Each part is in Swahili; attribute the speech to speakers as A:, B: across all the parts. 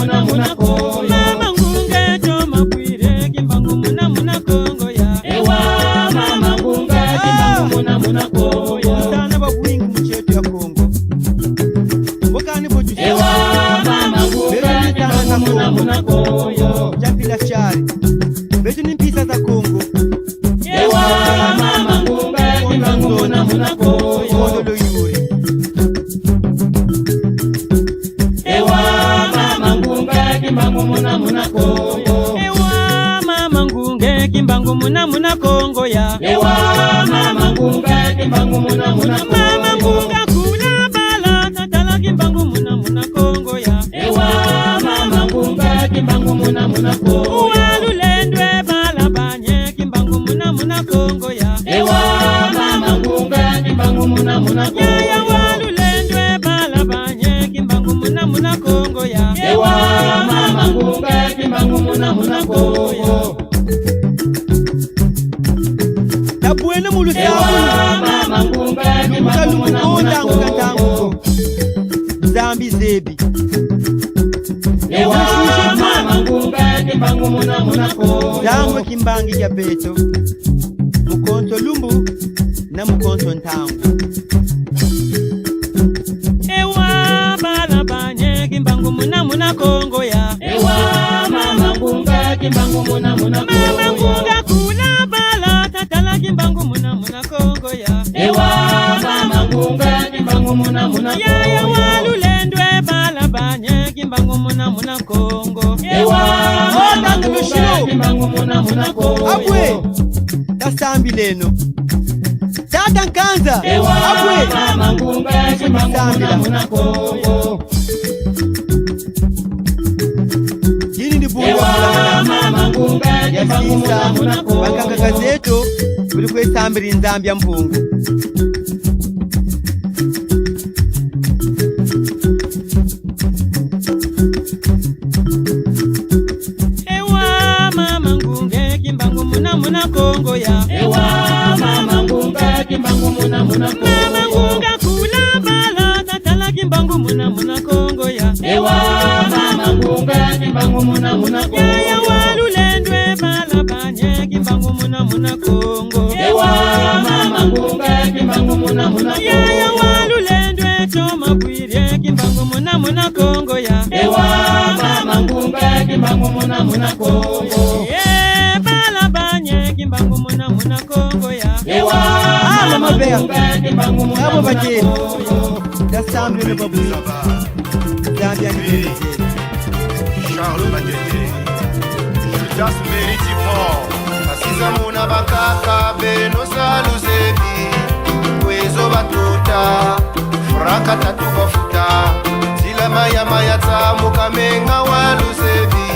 A: muna muna Kongo. Mama ngunga choma bwire kimbangu muna muna Kongo ya. Ewa mama ngunga kimbangu muna muna Kongo ya. Sana babwingi mchetu ya Kongo. Mbokani boju. Ewa mama ngunga kimbangu muna muna Kongo ya. Chapila shari. Beju ni mpisa za Kongo. Ewa mama ngunga kimbangu muna muna Kongo ya. Kodolo yuri. Ewa mama ngunga kimbangu muna muna Kongo. Ewa mama ngunga kimbangu muna muna Kongo ya. Ewa mama ngunga kimbangu muna muna Kongo. Mama ngunga kula bala tatala kimbangu muna muna Kongo ya. Ewa mama ngunga kimbangu muna muna Kongo. Walulendwe bala banye kimbangu muna muna Kongo ya. Ewa mama ngunga kimbangu muna muna Kongo. Ya walulendwe bala banye kimbangu muna muna Kongo ya. Ewa mama ngunga kimbangu muna muna Kongo ya. Tabuene mulusabu. Ewa mama ngunga kimbangu muna muna Kongo. Zambi zebi. Ewa mama ngunga kimbangu muna muna Kongo. Zamwe kimbangi ya beto. Mukonto lumbu na mukonto ntangu. Ewa bala banye kimbangu muna muna Kongo ya. Ewa mama ngunga kimbangu muna muna Kongo. Mama ngunga kula bala tatala kimbangu muna muna Kongo ya. Ewa mama ngunga kimbangu muna muna Kongo. Ya walulendwe bala banye kimbangu muna muna Kongo. Ewa mama ngunga kimbangu muna muna Kongo. Abwe tasambi leno tata nkanza. Ewa mama ngunga kimbangu muna muna Kongo. Yini ni bunga mama ngunga kimbangu muna muna Kongo. Bakanga kazeto buli kwesambira inzambi ya mpungu. Ewa mama ngunga kimbangu muna muna Kongo ya. Ewa mama ngunga kimbangu muna muna Kongo. Mama ngunga kula bala tatala kimbangu muna muna Kongo ya. Ewa mama ngunga kimbangu muna muna Kongo. Ya walulendwe bala banye kimbangu muna muna Kongo. Ewa mama ngunga kimbangu muna muna Kongo. Ya walulendwe choma bwire kimbangu muna muna Kongo ya. Ewa mama ngunga kimbangu muna muna Kongo. Bala banye kimbangu muna muna Kongo ya. Ewa mama ngunga kimbangu muna muna Kongo. Dasamble le babu. Zambia ni
B: Charles Badede. Judas Meriti Paul. Asiza muna bakaka beno saluzebi. Kwezo batuta. Fraka tatu bafuta. Zila maya maya tamu kamenga waluzebi.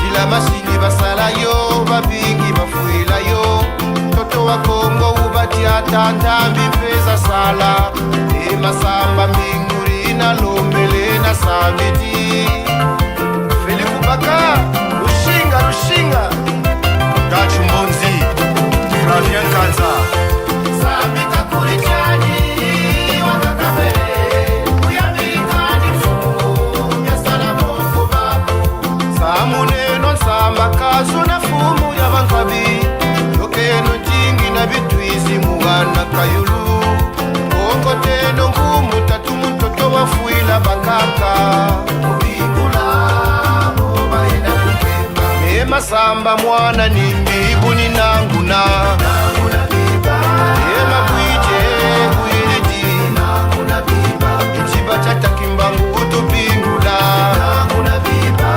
B: Zila masini basala yo. Babingi bafuila yo. Toto wa Kongo ubati atantambi pesa sala. Masamba minguri na lombele na sabiti. Feliku baka Rushinga Dachu Mbonzi Flavien Kanza Sabita kurichani Wakakamele Kuyambikani fumu Ya salamu babu Samune non samba kazu na fumu ya bankabi Yokeno jingi na bituizi muwana kayulu Kongo teno ngumu tatu mtoto wafuila bakaka Kubingula Mubaina kukemba Masamba mwana nimbi buni nanguna Nanguna biba Mabwije kuiriti Nanguna biba Ichiba chata kimbangu utupingula Nanguna biba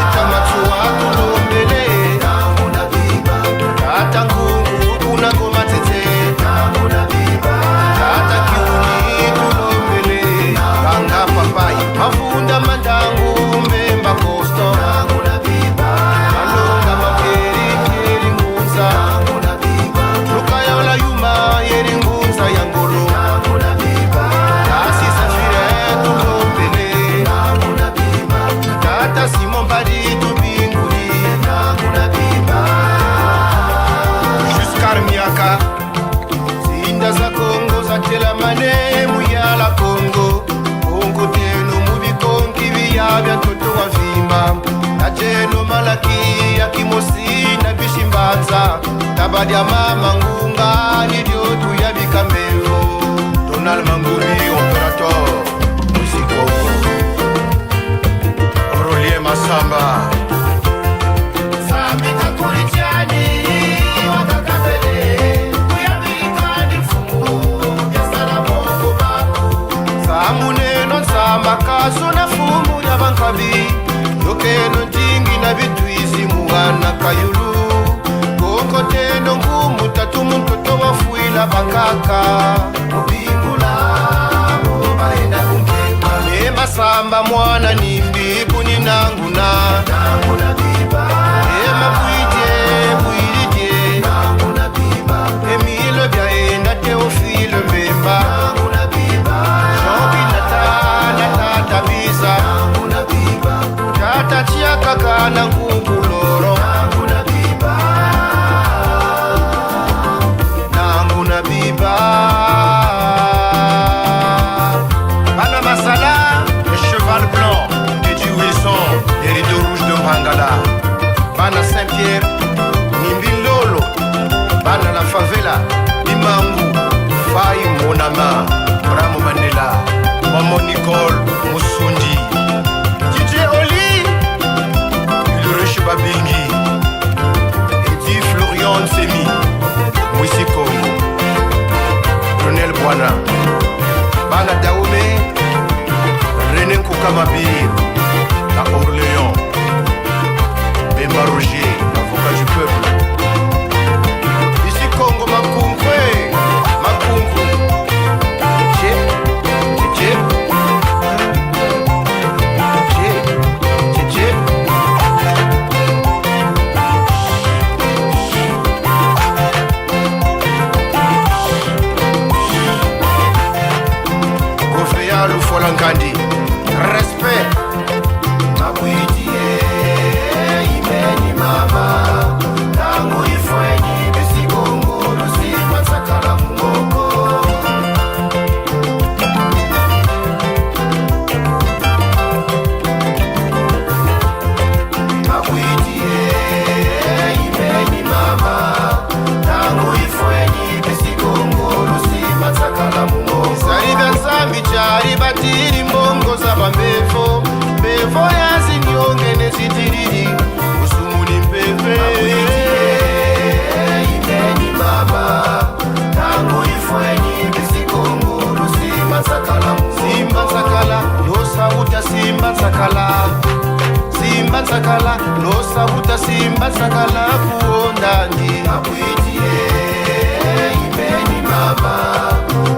B: Itamatu watu lombele Nanguna biba Tata ngungu kuna goma tete Nanguna biba Tata kiuni tulombele Kanga papai Mafunda mandangu mbemba kosto Nanguna biba Malonga makeri keri ngunza Nanguna biba Lukaya ola yuma yeri ngunza yangolo Nanguna biba Tasi safire tulombele Nanguna biba Tata simon badi tubinguli Nanguna biba Jusqu'ar miaka Zinda za Kongo za tela manemu ya la Kongo Kongo tenu mubikongi vya mtoto wa badia mama ngunga ni diotu ya bikamelo. Donald Manguli, opérateur, musico. Rollier Massamba. Samika kulichani, wakakapele, kuyamika ni fungu, yasala mungu baku. Samuneno nsamba kaso na fumu ya bankabi, yokeno njingi na bitwizi muwana kayulu. Teno ngumu tatu mtoto wafuila bakaka mubingula mubaenda kumkema Nema samba mwana nimbi kuni nanguna Nanguna biba Nema buidje Nanguna biba Emile byaenda Teofile mbemba Nanguna biba Shobi nata biza Nanguna biba Tata chia kaka na ngunguloro Nanguna biba Bana Masala, le cheval blanc, Eddie Wilson, les rideaux rouges de Mangala. Bana Saint-Pierre, Nimbi Lolo, Bana la favela, Imangu, Faye Monama, Bramo Mandela, Maman Nicole, Moussundi, DJ Oli, Ulrich Babingi, Eddie Florian Semi, Mouissi Congo, Colonel Bwana, Bana Daoumé, René Koukamabir, à Orléans, Bemba Roger, l'avocat du peuple. Ici Congo Makungue, Makungu, Folankandi, respect. Mabuitie, imeni mama, tangu ifweni besigongo, lusipa sakala mungoko. Mabuitie, imeni mama, tangu ifweni besigongo, lusipa sakala mungoko. Sariba zambi chari batiri mbongo zaba mbevo Mbevo ya zinyonge nezitiriri Usumuni mbeve Imeni mama Tangu ifweni bisikongo Simba sakala Simba sakala Losa uta simba sakala Simba sakala Losa uta simba sakala Kuondani Abuitie Imeni mama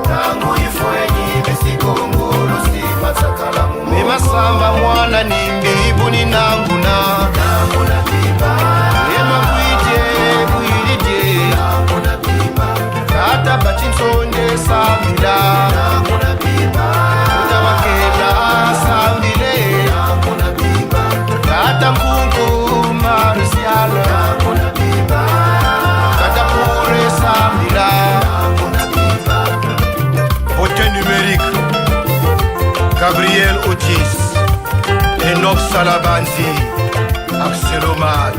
B: Tangu ifweni bisikongo Lusipa sakala mungu Mima samba mwana nimbi Ibuni nanguna Nanguna biba Mima buidje Nanguna biba Kata bachinsonde samila Nanguna biba Kuta wakela samile Nanguna biba Kata mkungu marisiala Nanguna biba Kata pure samila Nanguna biba Beauté numérique Gabriel Otis Enoch Salabanzi Axelomad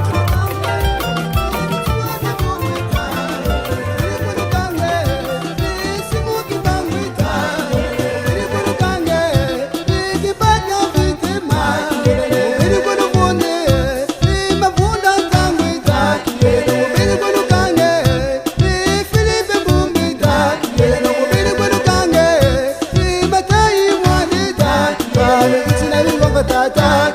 C: Tata,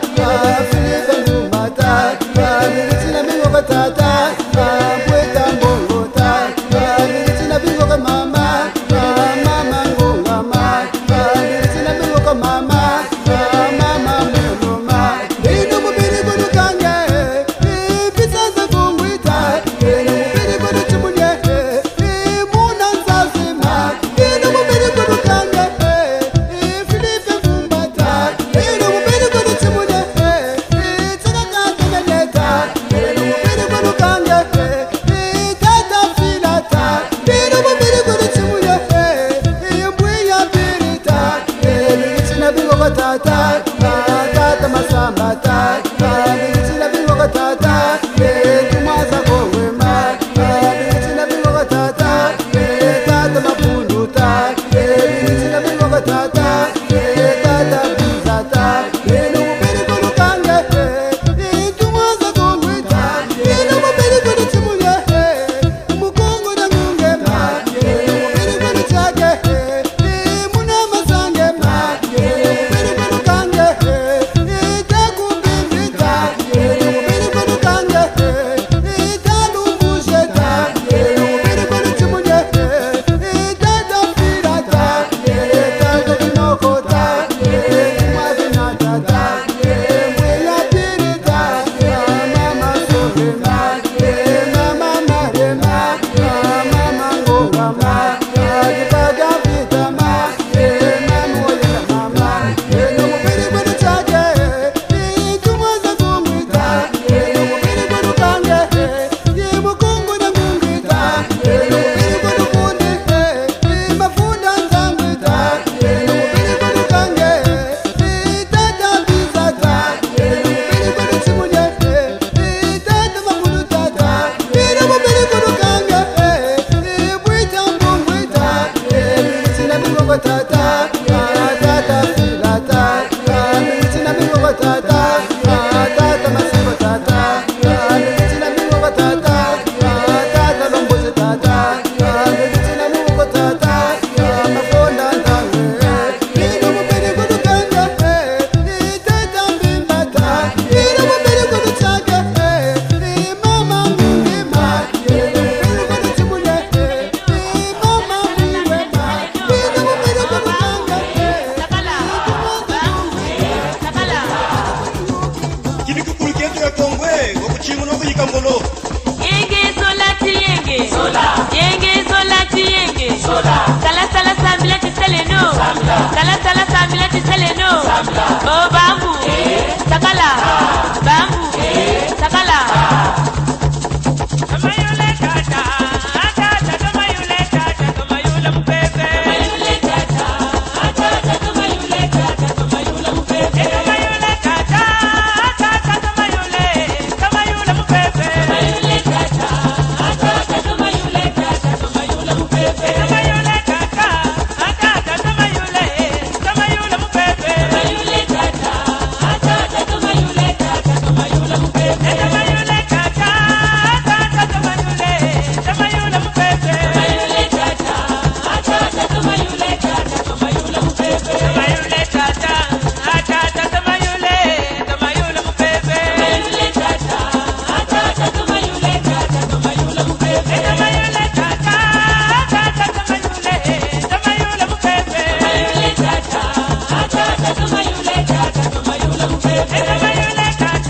B: kuyika ngolo
A: yenge solati yenge sola yenge solati yenge sola sala sala sambila tiseleno sala sala sambila tiseleno o bambu sakala bambu sakala Tamayule tata tata tamayule tata tamayule mpepe tamayule tata tata tamayule tata tamayule mpepe tamayule tata tata tamayule mpepe tamayule tata tata tamayule tata tamayule mpepe tamayule tata tata tamayule mpepe tamayule tata tata tamayule tata tamayule mpepe tamayule tata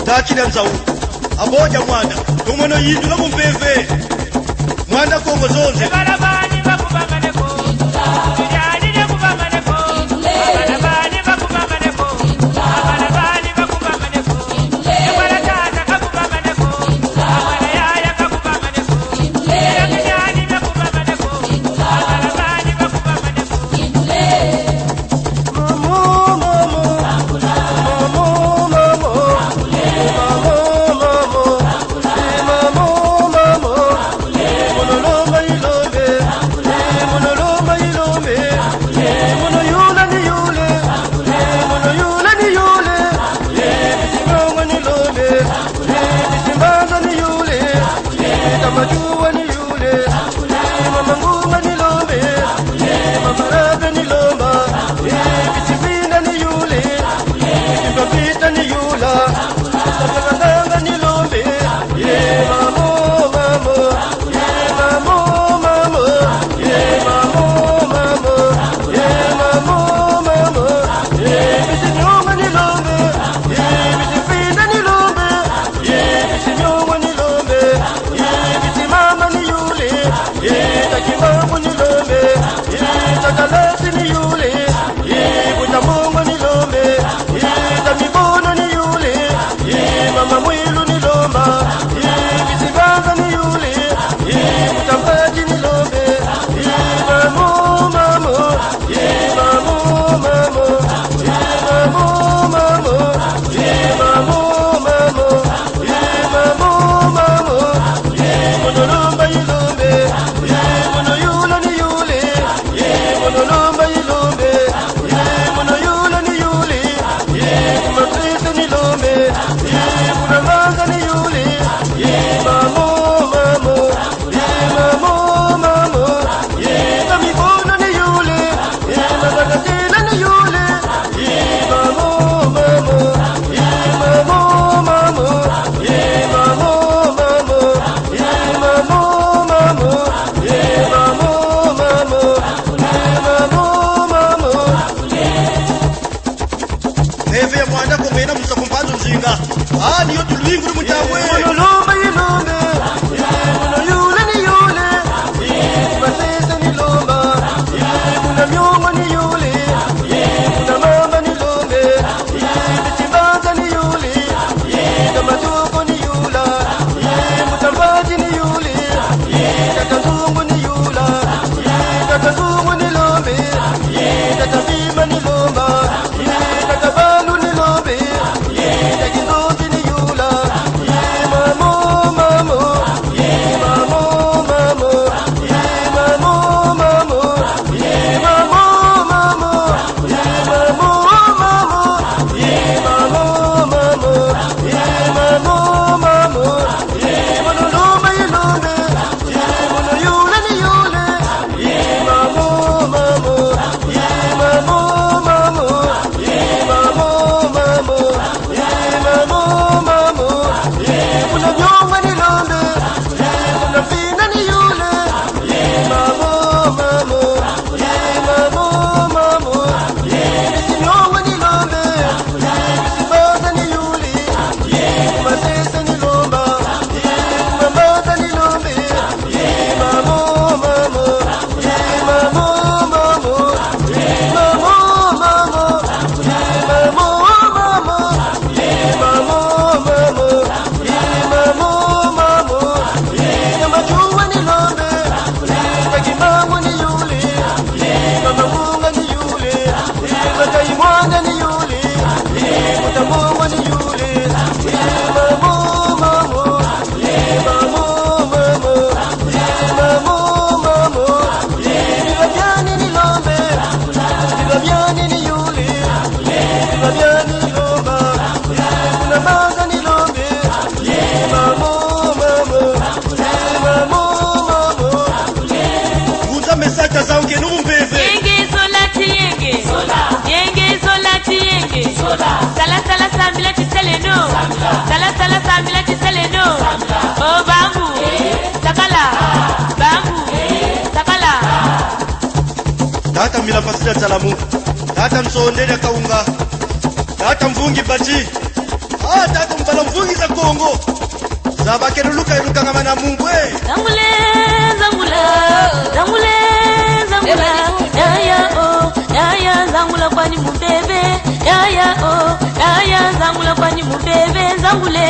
B: Takina nzau aboja mwana tumweno yindu ngakumveve mwana kongo zonze
A: barabani bakubamaneko tujani ne kubamaneko barabani bakubamaneko barabani bakubamaneko bara tata kakubamaneko bara yaya kakubamaneko tujani ne kubamaneko barabani bakubamaneko
C: Tata zangu numbebe.
D: Yenge solati yenge. Yenge solati yenge. Sala sala sambila tiseleno. Sala sambila tiseleno. Oh bambu. Sakala. Bambu. Sakala.
C: Tata mila pasila talamu. Tata msondele kaunga. Tata mvungi baji. Tata mbala mvungi za Kongo. Zabake luka ngama na Mungu
D: Zangule zangula zangule zangula ya zangula kwani mubebe ya zangula kwani mubebe zangule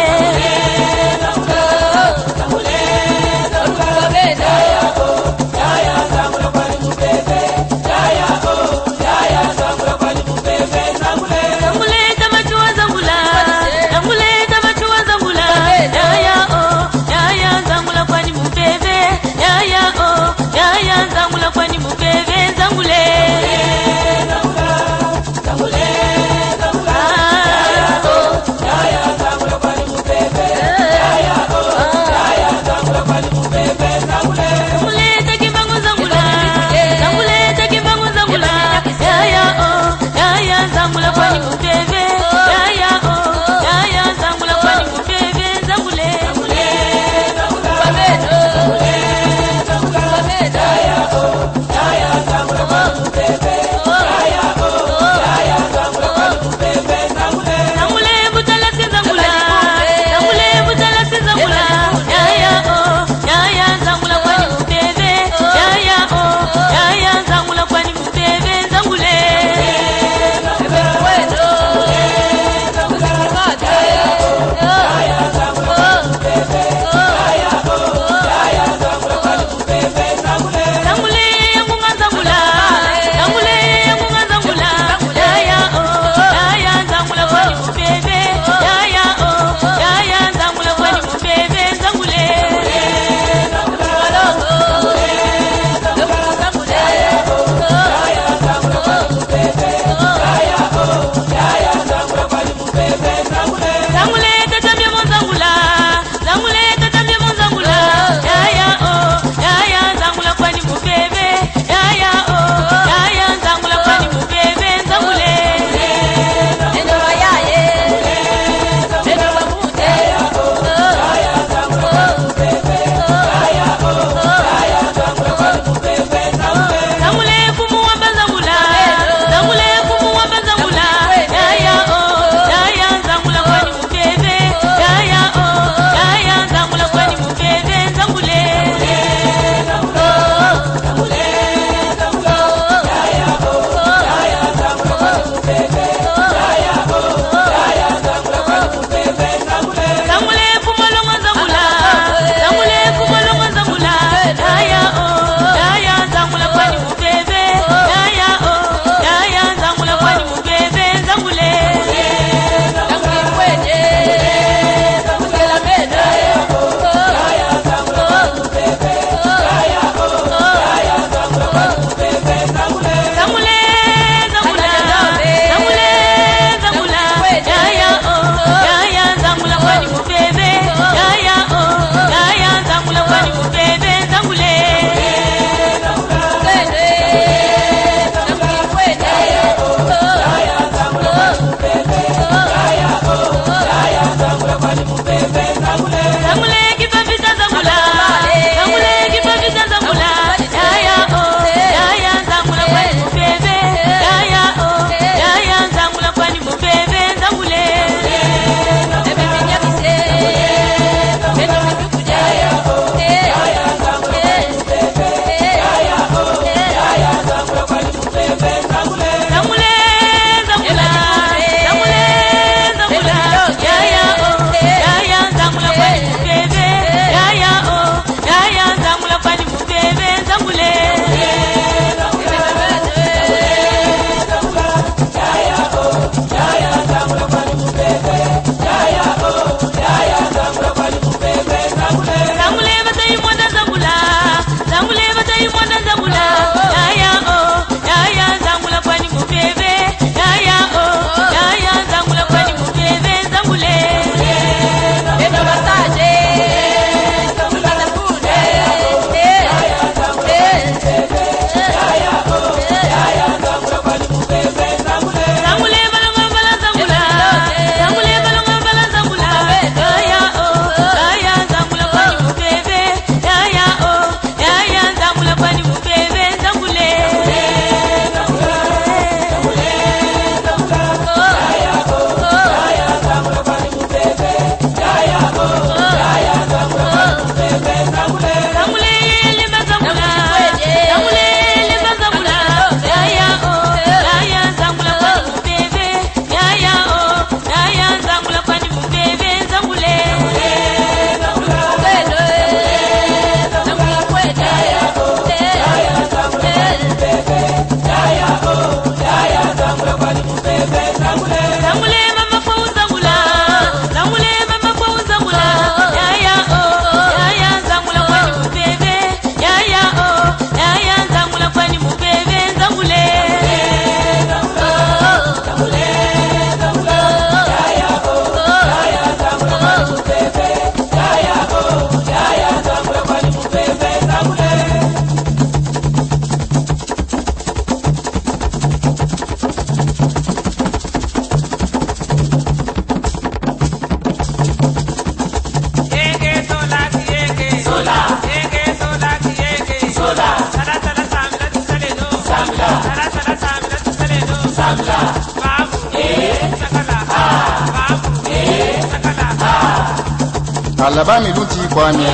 E: Balabami luti kwame,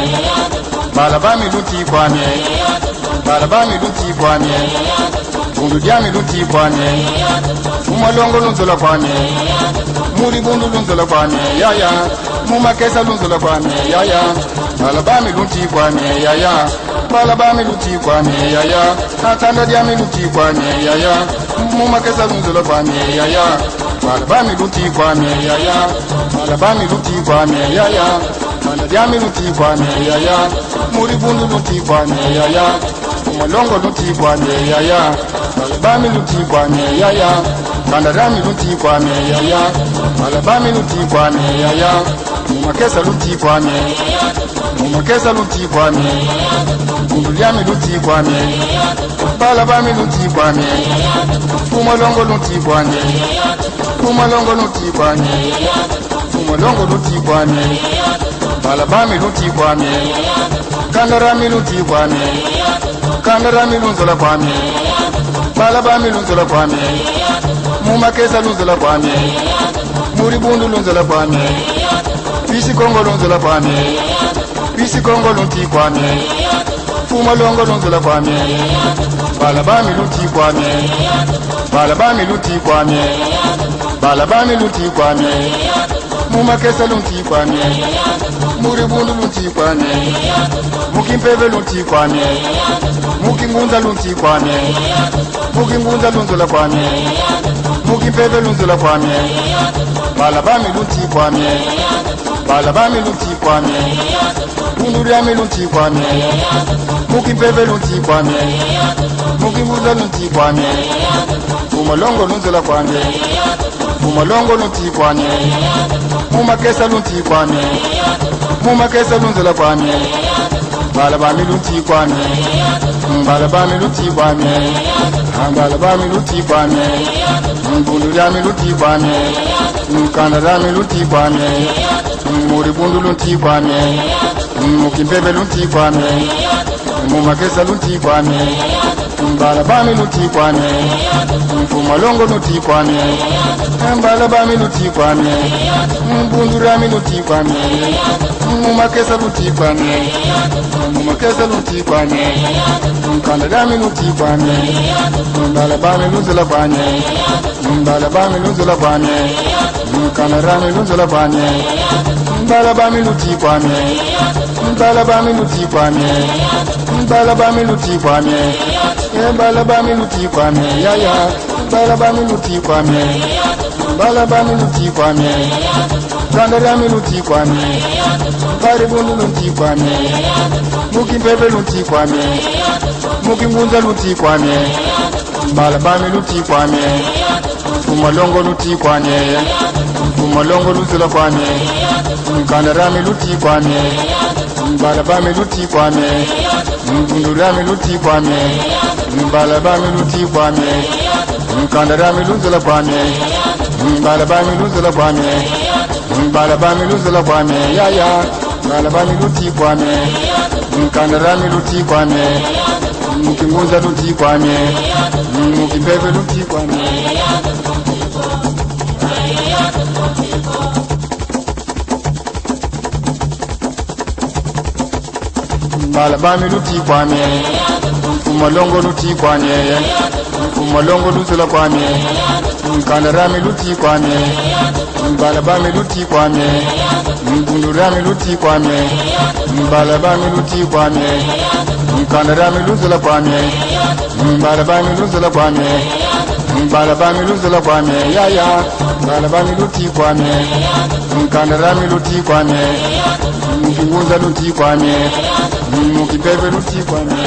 E: balabami luti kwame, balabami luti kwame, bundu diami luti kwame, mumalongo lunzola kwame, muri bundu lunzola kwame, yaya, mumakesa lunzola kwame, yaya, balabami luti kwame, yaya, balabami luti kwame, yaya, atanda diami luti kwame, yaya, mumakesa lunzola kwame, yaya, balabami luti kwame, yaya, balabami luti kwame, yaya, diami luti kwame, yaya, muri bundu luti kwame, yaya, mumalongo luti kwame, yaya, balabami luti kwame, yaya, kandarami luti kwame, yaya, balabami luti kwame, yaya, mumakesa luti kwame, mumakesa luti kwame, bundu diami luti kwame, balabami luti kwame, mumalongo luti kwame, mumalongo luti kwame, mumalongo luti kwame, balabami luti kwame, kandarami luti kwame, kandarami lunzola kwame, balabami lunzola kwame, mumakesa lunzola kwame, muri bundu lunzola kwame, bisi kongo lunzola kwame, bisi kongo luti kwame, fumalongo lunzola kwame, balabami luti kwame, balabami luti kwame, balabami luti kwame, mumakesa luti kwame, muri bundu luti kwame, mukimpeve luti kwame, mukingunza luti kwame, mukingunza lunzola kwame, mukimpeve lunzola kwame, balabami luti kwame, balabami luti kwame, bundu diami luti kwame, mukimpeve luti kwame, mukingunza luti kwame, fumalongo lunzola kwame, fumalongo luti kwame, mumakesa luti kwame, mumakesa lunzola kwame, balabami luti kwame, balabami luti kwame, balabami luti kwame, bundu diami luti kwame, kandarami luti kwame, muri bundu luti kwame, mukimpeve luti kwame, mumakesa luti kwame, balabami luti kwame, fumalongo luti kwame, balabami luti kwame, bundu diami luti kwame, mumakesa luti kwame, mumakesa luti kwame, kandarami luti kwame, balabami lunzola kwame, balabami lunzola kwame, kandarami lunzola kwame, balabami luti kwame, balabami luti kwame, balabami luti kwame, balabami luti kwame, yaya, balabami luti kwame, balabami luti kwame, kandarami luti kwame, baribundu luti kwame, mukimpeve luti kwame, mukingunza luti kwame, balabami luti kwame, fumalongo luti kwame, fumalongo lunzola kwame, kandarami luti kwame, balabami luti kwame, bundu diami luti kwame, balabami luti kwame, kandarami lunzola kwame, balabami lunzola kwame, balabami lunzola kwame, yaya, balabami luti kwame, kandarami luti kwame, mukingunza luti kwame, mukimpeve luti kwame, balabami luti kwame, fumalongo luti kwame, fumalongo lunzola kwame, kandarami luti kwame, balabami luti kwame, bundu diami luti kwame, balabami luti kwame, kandarami lunzola kwame, balabami lunzola kwame, balabami lunzola kwame, yaya, balabami luti kwame, kandarami luti kwame, mukingunza luti kwame, mukimpeve luti kwame.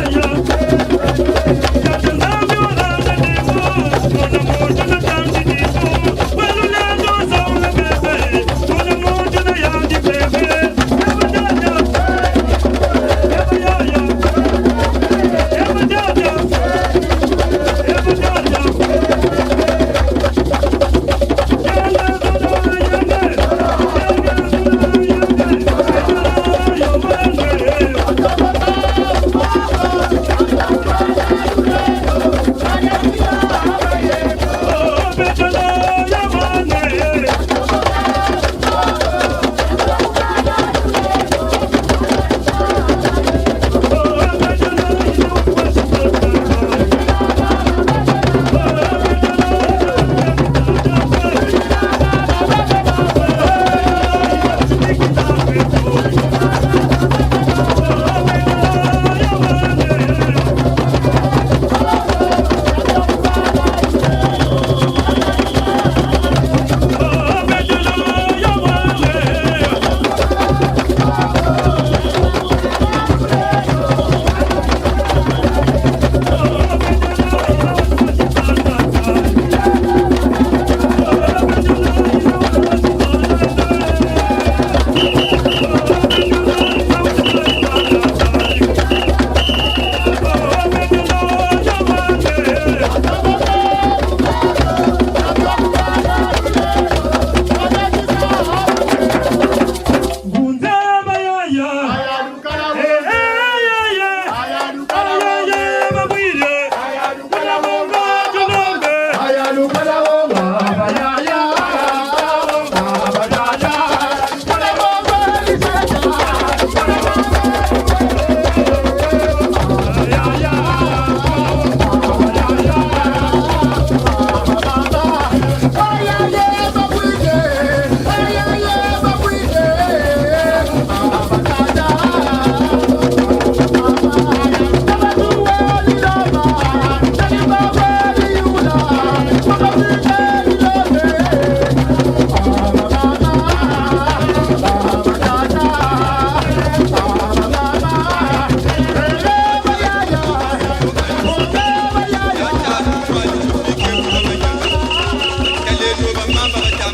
F: Yeah.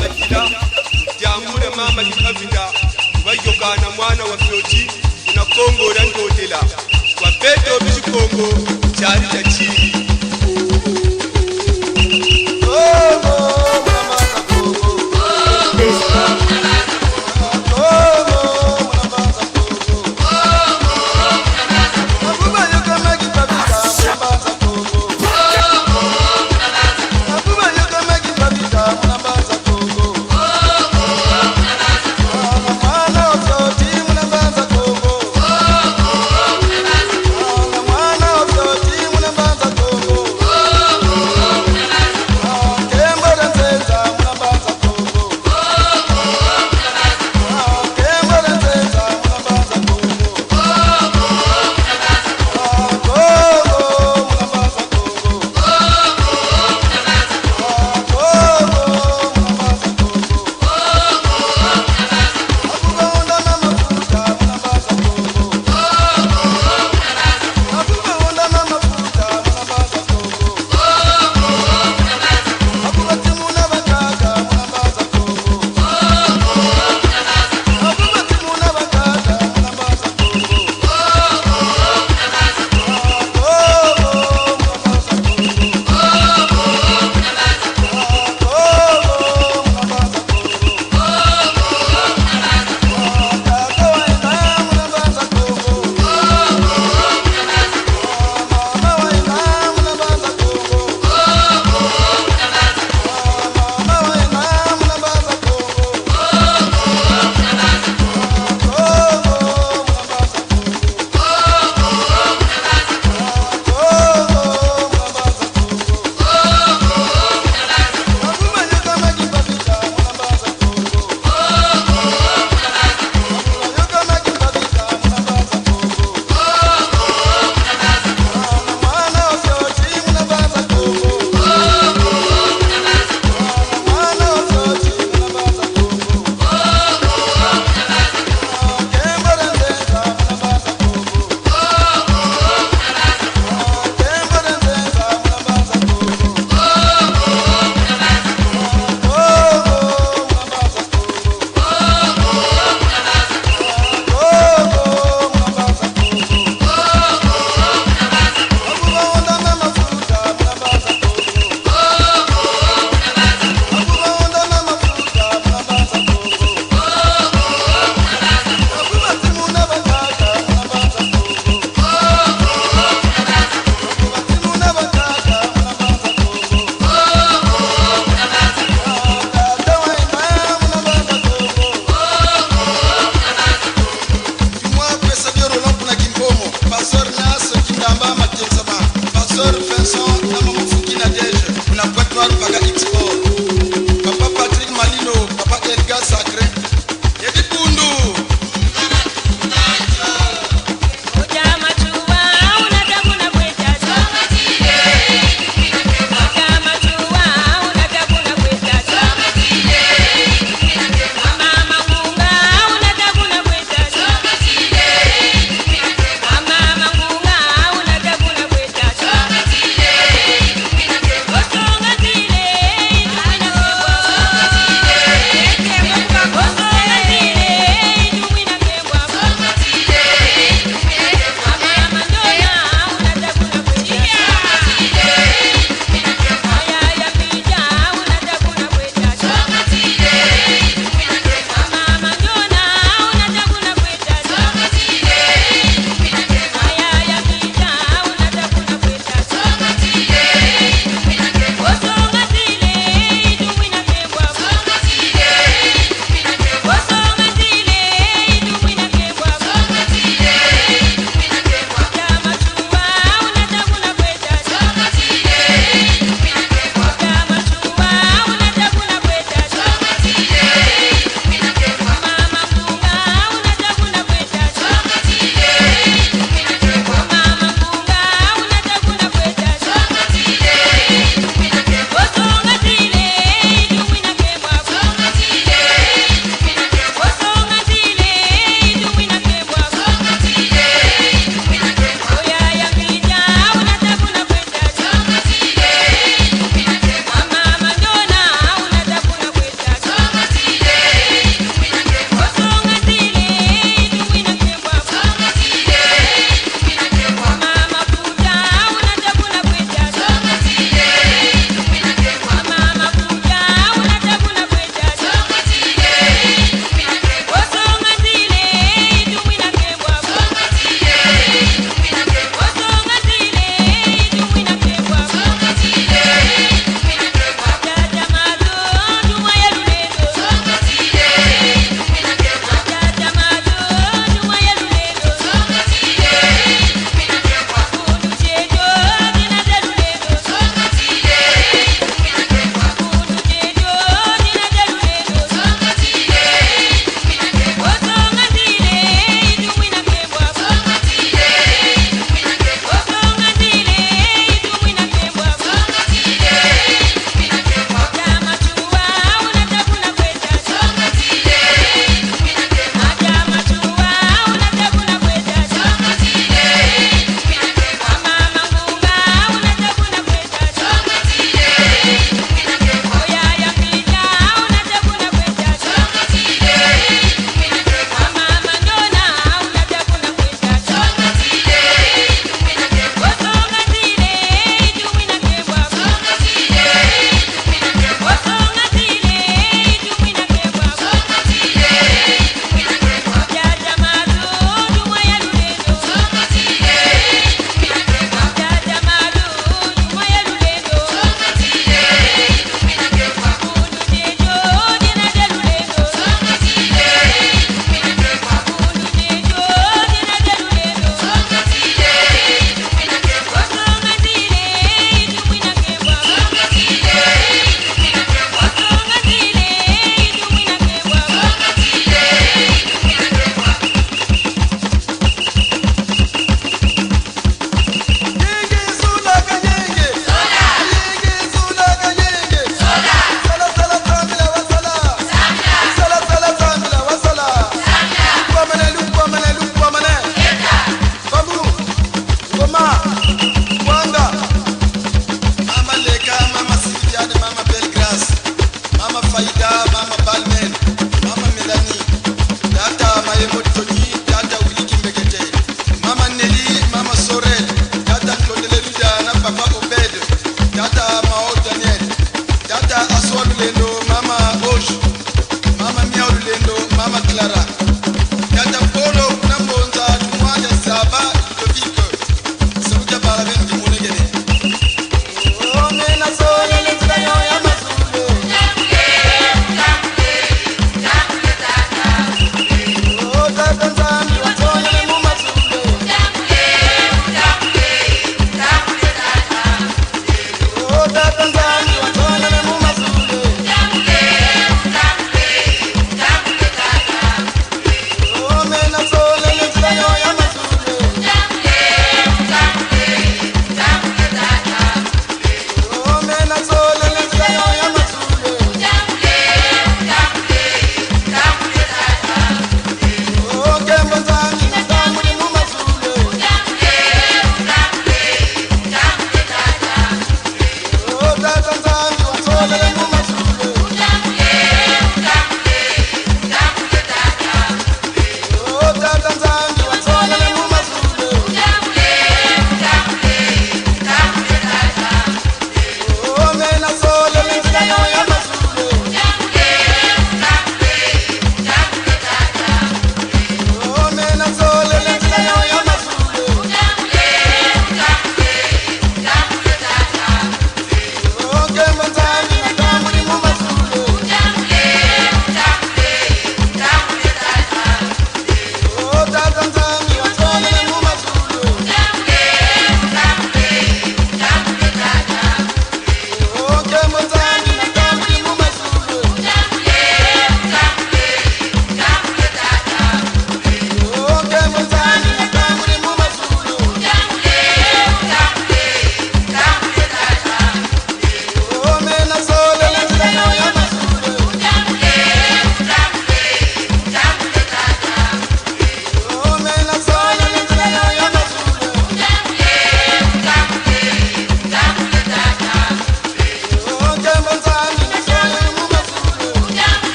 F: makila jamure mama kikavida bayokana mwana wa fyoti una kongo randotela kwa peto bishikongo chari cha chini
B: Mwana wa Kongo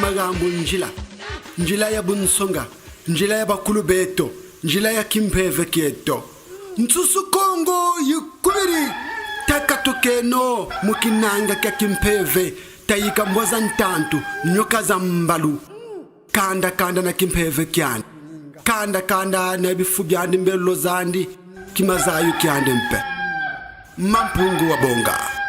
G: magambo njila ya bunsonga, njila ya bakulu beto, njila ya kimpeve keto. Ntsusu Kongo yikubiri takatokeno mukinanga kya kimpeve tayika mboza ntantu nyoka za mbalu kanda kanda na kimpeve kyandi kanda kanda na bifu byandi mbelo zandi kimazayu kyandi mpe mampungu wa bonga.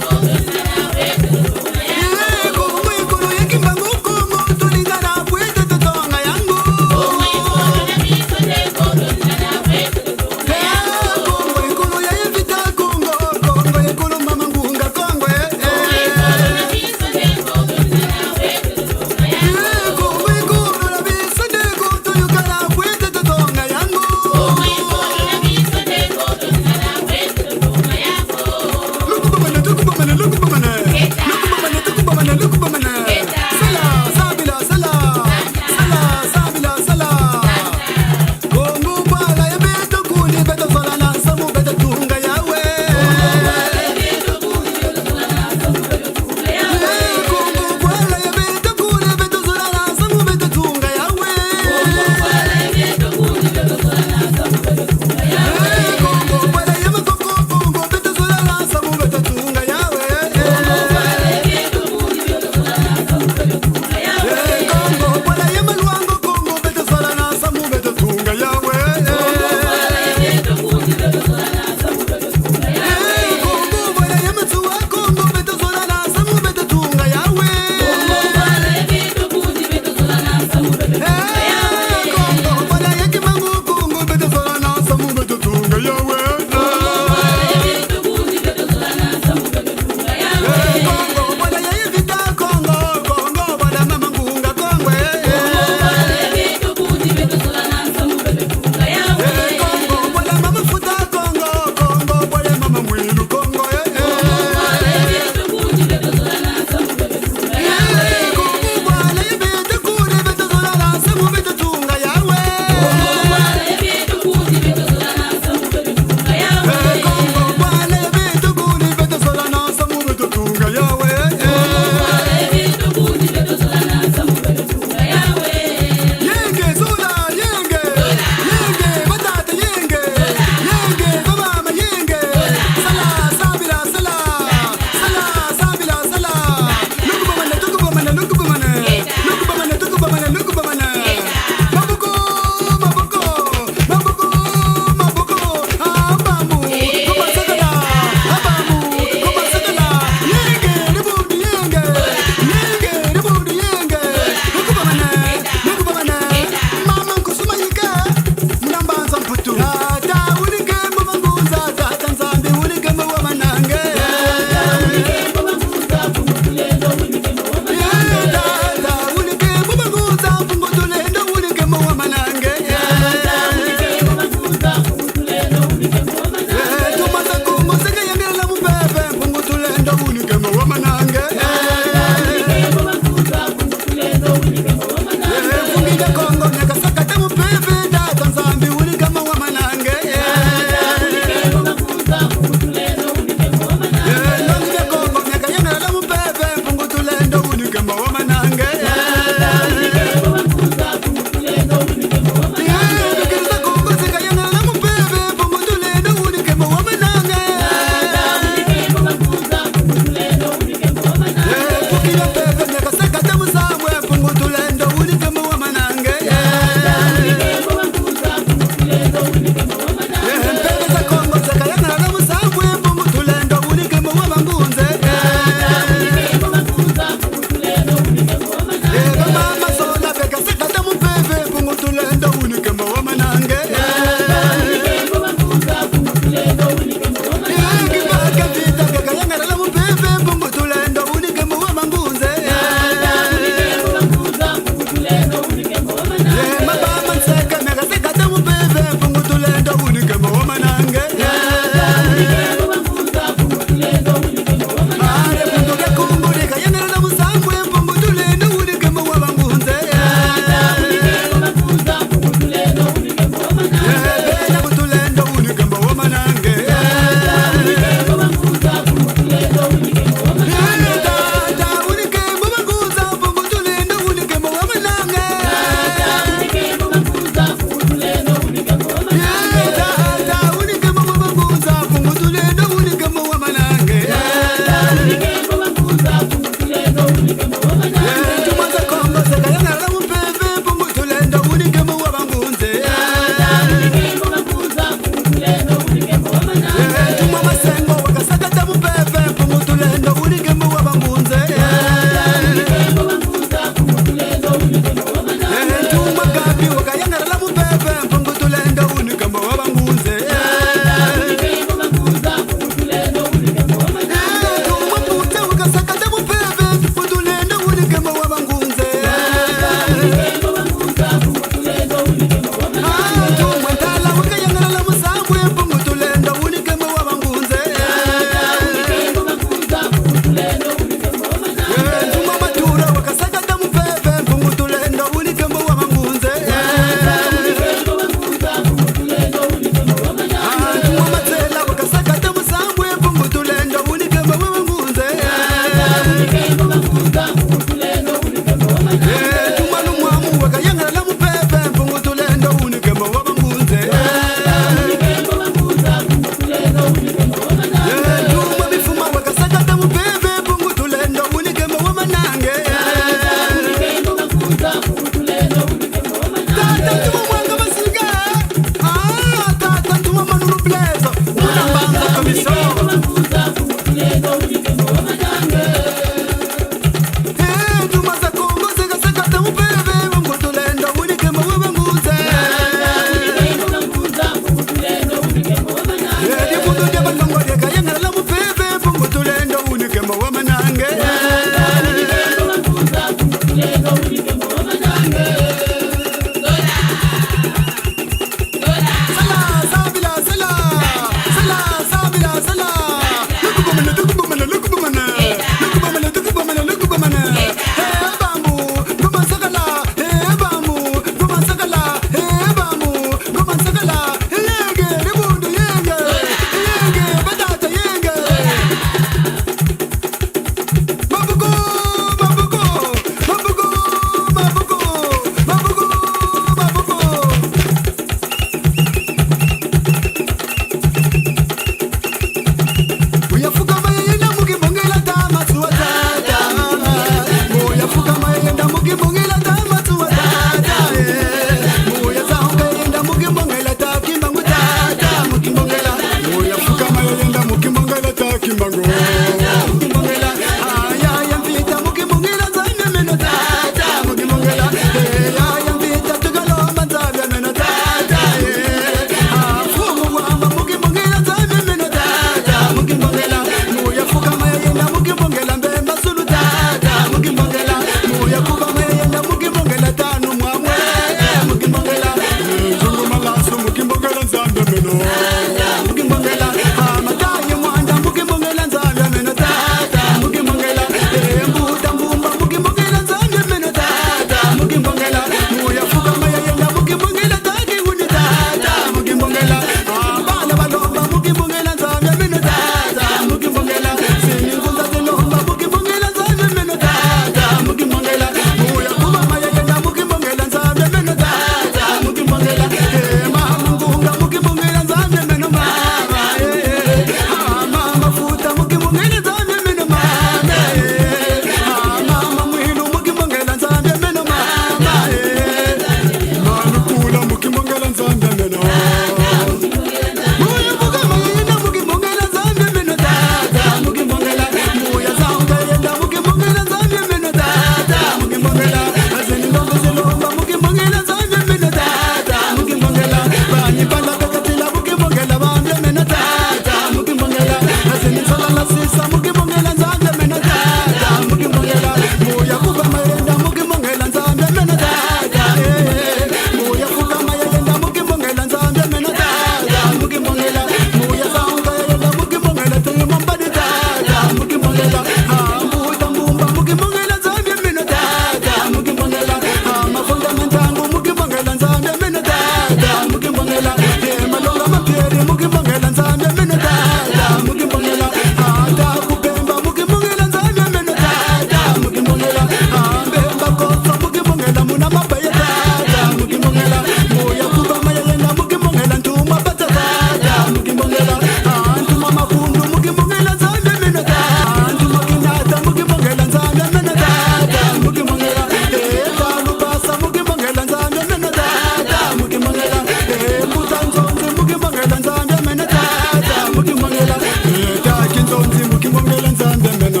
G: mukimbongela nzambe meno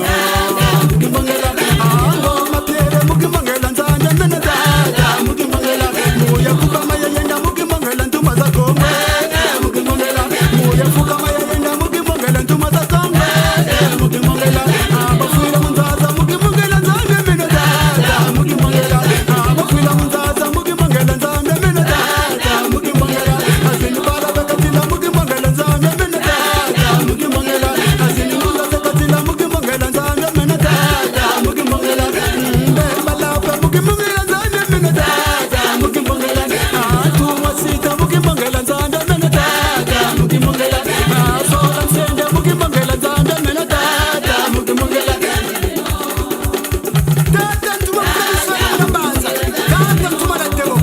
G: mukimbongela ngoma pere mukimbongela nzambe meno tata mukimbongela muya kukama yenda mukimbongela ntuma za Kongo mukimbongela muya kukama yenda mukimbongela ntuma za Kongo mukimbongela abafira munzaza mukimbongela nzambe meno tata mukimbongela abafira munzaza mukimbongela nzambe meno tata mukimbongela azini bala bakatila mukimbongela nzambe meno tata mukimbongela azini nguza zakatila mukimbongela nzambe meno tata mukimbongela mbala pa mukimbongela nzambe meno tata mukimbongela atuma sita mukimbongela nzambe meno tata mukimbongela sola nsende mukimbongela nzambe meno tata mukimbongela tata ntuma mfalisa mbanza tata ntuma latero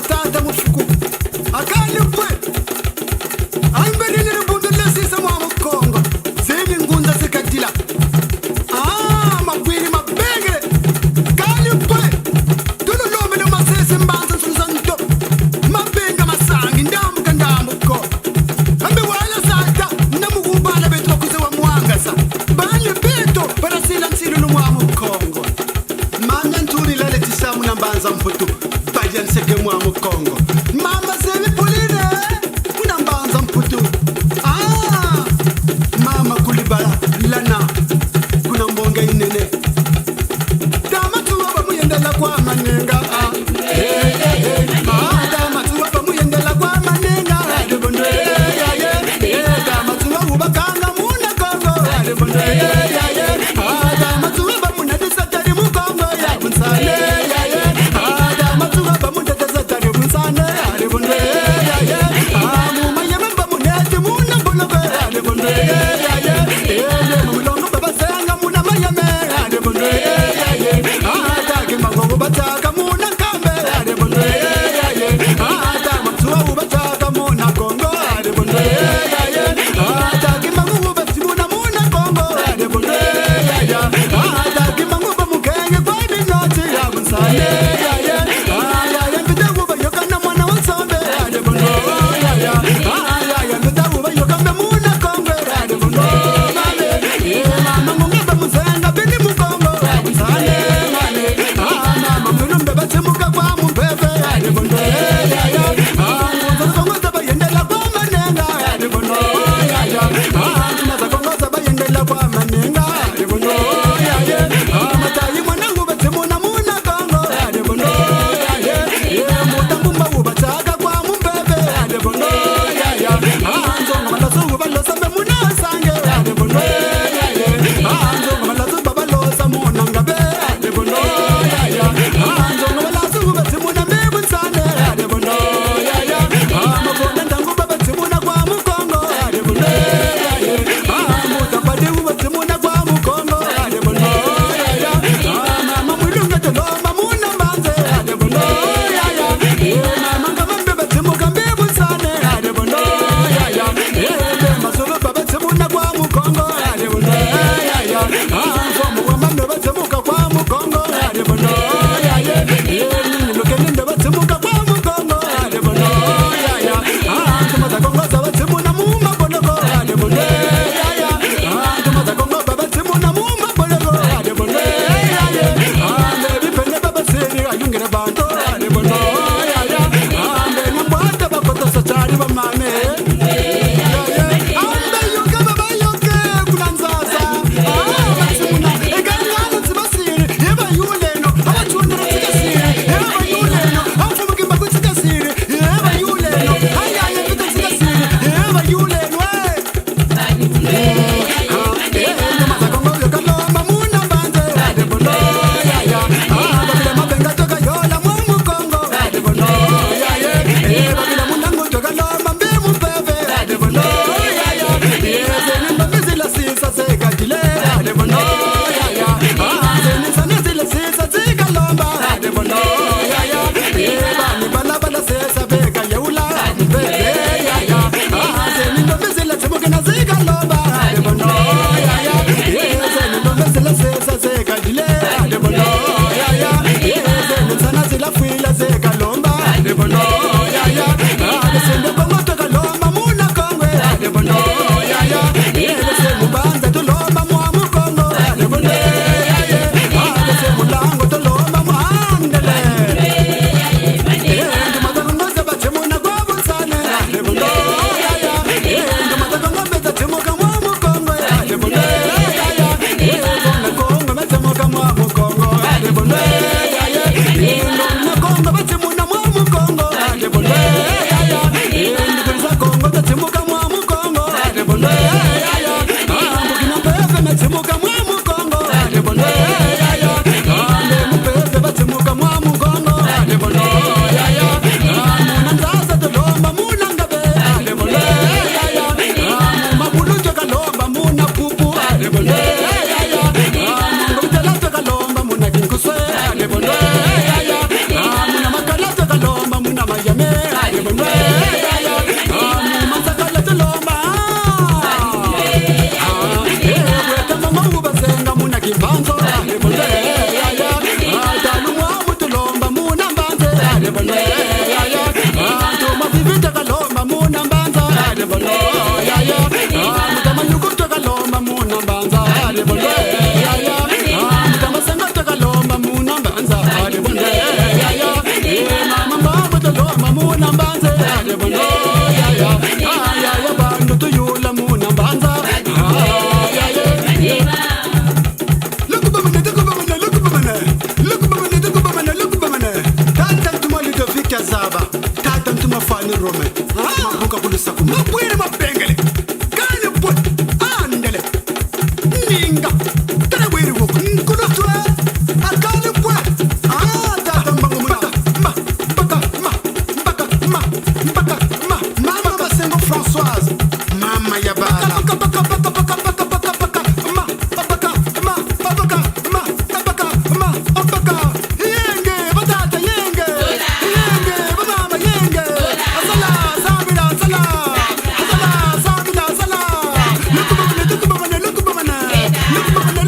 G: tata mufuku akali pwe Ambelini bundu lesisa mwa Kongo Zemi ngunda sekatila mabwini mabenge Kali pwe Tulu lomele masese mbanza suluzanto Mabenga masangi ndambu kandambu ko Ambe wala sata Namu kubala beto kuze wa muangasa Banye beto Barasila nsilu mwa Kongo Manya nturi lale tisamu na mbanza mputu Bajan seke mwa Kongo Mama sevi puline Unambanza mputu Mama kulibala lana Kuna mbonga inene Dama tuwaba muyendela kwa manenga Dama tuwaba muyendela kwa manenga Adebondo Dama tuwaba ubakanga muna Kongo Adebondo Dama tuwaba munadisa tari mukongo ya Bunsane Dama tuwaba munadisa tari Bunsane Adebondo Mumayemba munete muna mbologo Adebondo Mulongo baba senga muna mayeme Adebondo Atake mango bataka muna kambe Adebondo Atake matuwa ubataka muna Kongo Adebondo Atake mango batimuna muna Kongo Adebondo Atake mango bamukenge kwa binoti ya Bunsane Mbida uba yokana mwana wansombe Adebondo Mbida uba yokana muna Kongo Adebondo Mama mungeba muzenga bini mukongo Bunsane Mama mulumbe batimuka kwa mumbebe Adebondo Nzaza bayendela kwa manenga Adebondo Nzaza kongoza bayendela kwa manenga Adebondo Matayi mwanangu batimuna muna Kongo Adebondo Mutambumba ubataka kwa mumbebe Adebondo Nzonga malasu ubalosa mbe muna sange Adebondo Nzonga malasu babalosa muna ngabe Adebondo Nzonga malasu ubatimuna mbe Bunsane Adebondo Mabonda ndangu babatimuna kwa mukongo Adebondo Mutambade ubatimuna kwa mukongo Adebondo Mama mwilunga toloma muna mbanze Adebondo Mama ngabambe batimuka mbe Bunsane Adebondo Masolo babatimuna kwa mukongo Adebondo Mfomu wamambe batimuka kwa mukongo Adebondo Lukende batimuka kwa mukongo Adebondo Tumaza kongo za batimuna muma boloko Adebondo Tumaza kongo babatimuna muma boloko Adebondo Bipende babasiri ayungere banto Adebondo Nambwata bakota sachari bamane Ambe yoke baba yoke kuna nzaza batsimuka mwa mukongo lebono yaya ande mupeve batsimuka mwa mukongo lebono yaya muna ndaza tolomba muna ngabe lebono yaya mabulu tokalomba muna pupu lebono yaya ngomtela tokalomba muna kinkuswe lebono yaya muna makala tokalomba muna mayame lebono yaya masakala tolomba senga muna kimbanzo lebono yaya dalumwa mutulomba muna mbanze lebono yaya toma vivita kalomba muna mbanza lebono yaya mutama nyukuto kalomba muna mbanza lebono yaya mutama senga kalomba muna mbanza lebono yaya mama mama tolomba muna mbanze lebono yaya yaya bandu tuyula muna mbanza Zaba, tata mtuma fani rome. Mabuka kulusa kuma. Mabwere mabengele. Kane pot. Andele. Ninga. Tana wiri woko. Nkulutwe. Akane pot. Tata mbangu muna. Mama Basengo Françoise. Mama Yabala. Look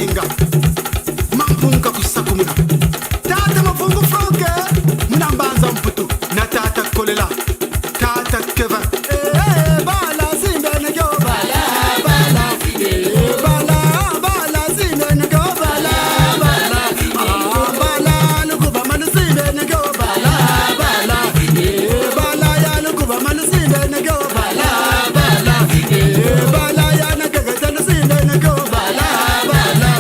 G: singa mampunga kusakumuna tata mafungu franke muna mbanza mputu na tata kolela tata keva bala simbe negyo bala bala bala simbe negyo bala bala bala lukuba manu simbe negyo bala bala bala ya lukuba manu simbe negyo bala bala bala ya nagaga tanu simbe negyo bala bala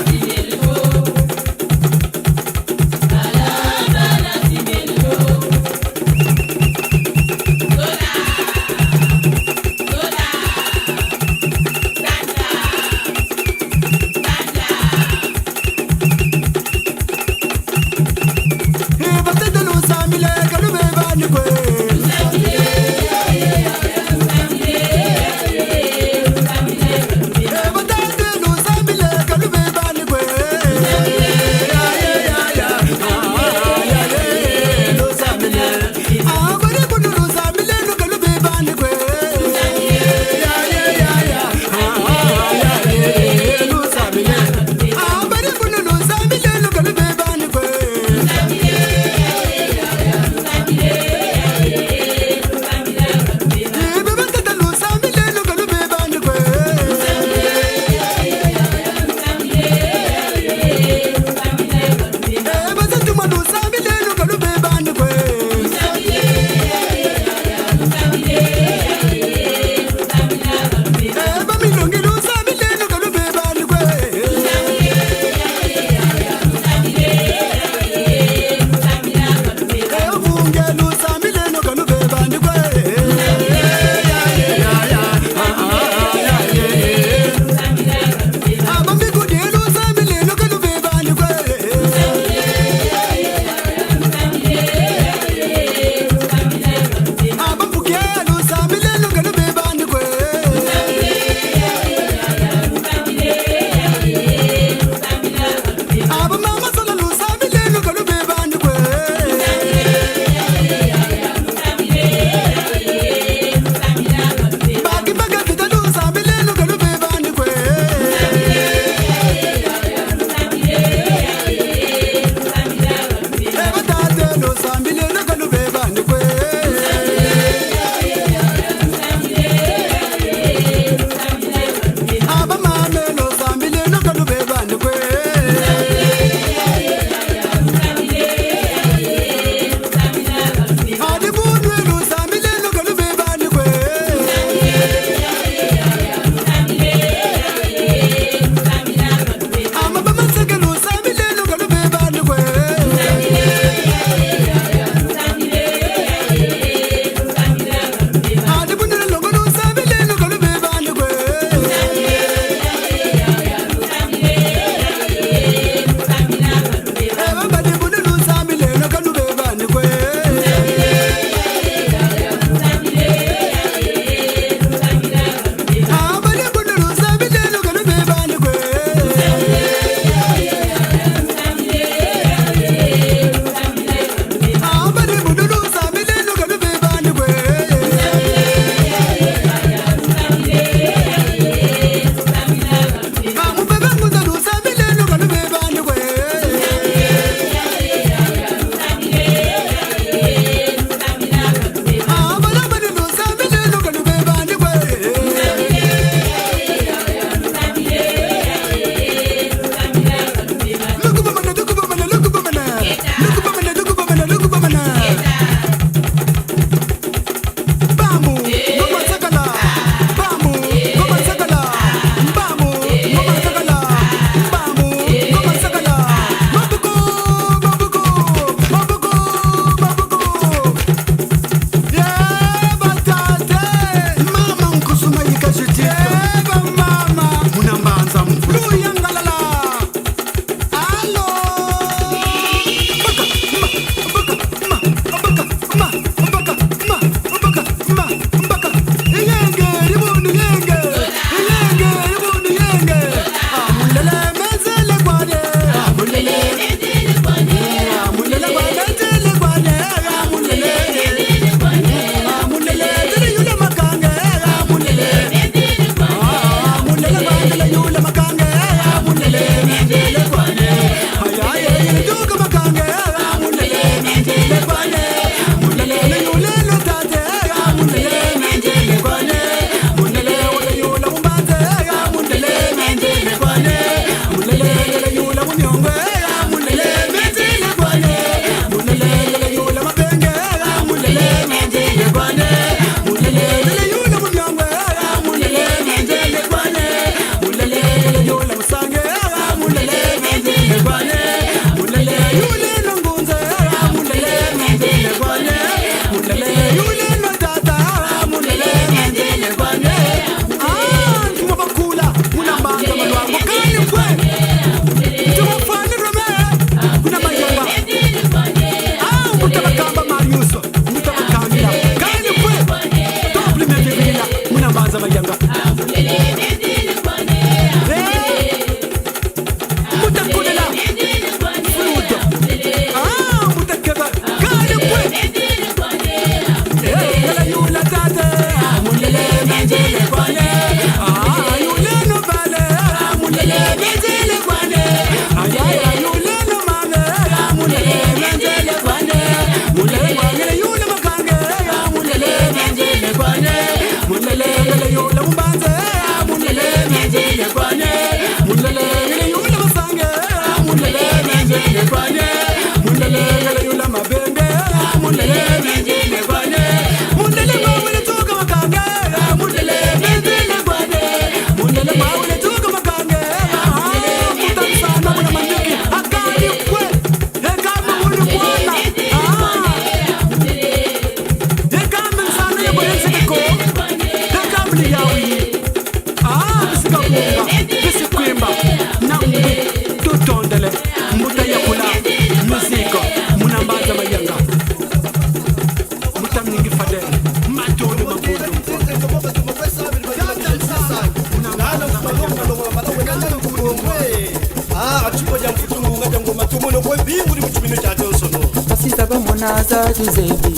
H: bamona zatu zebi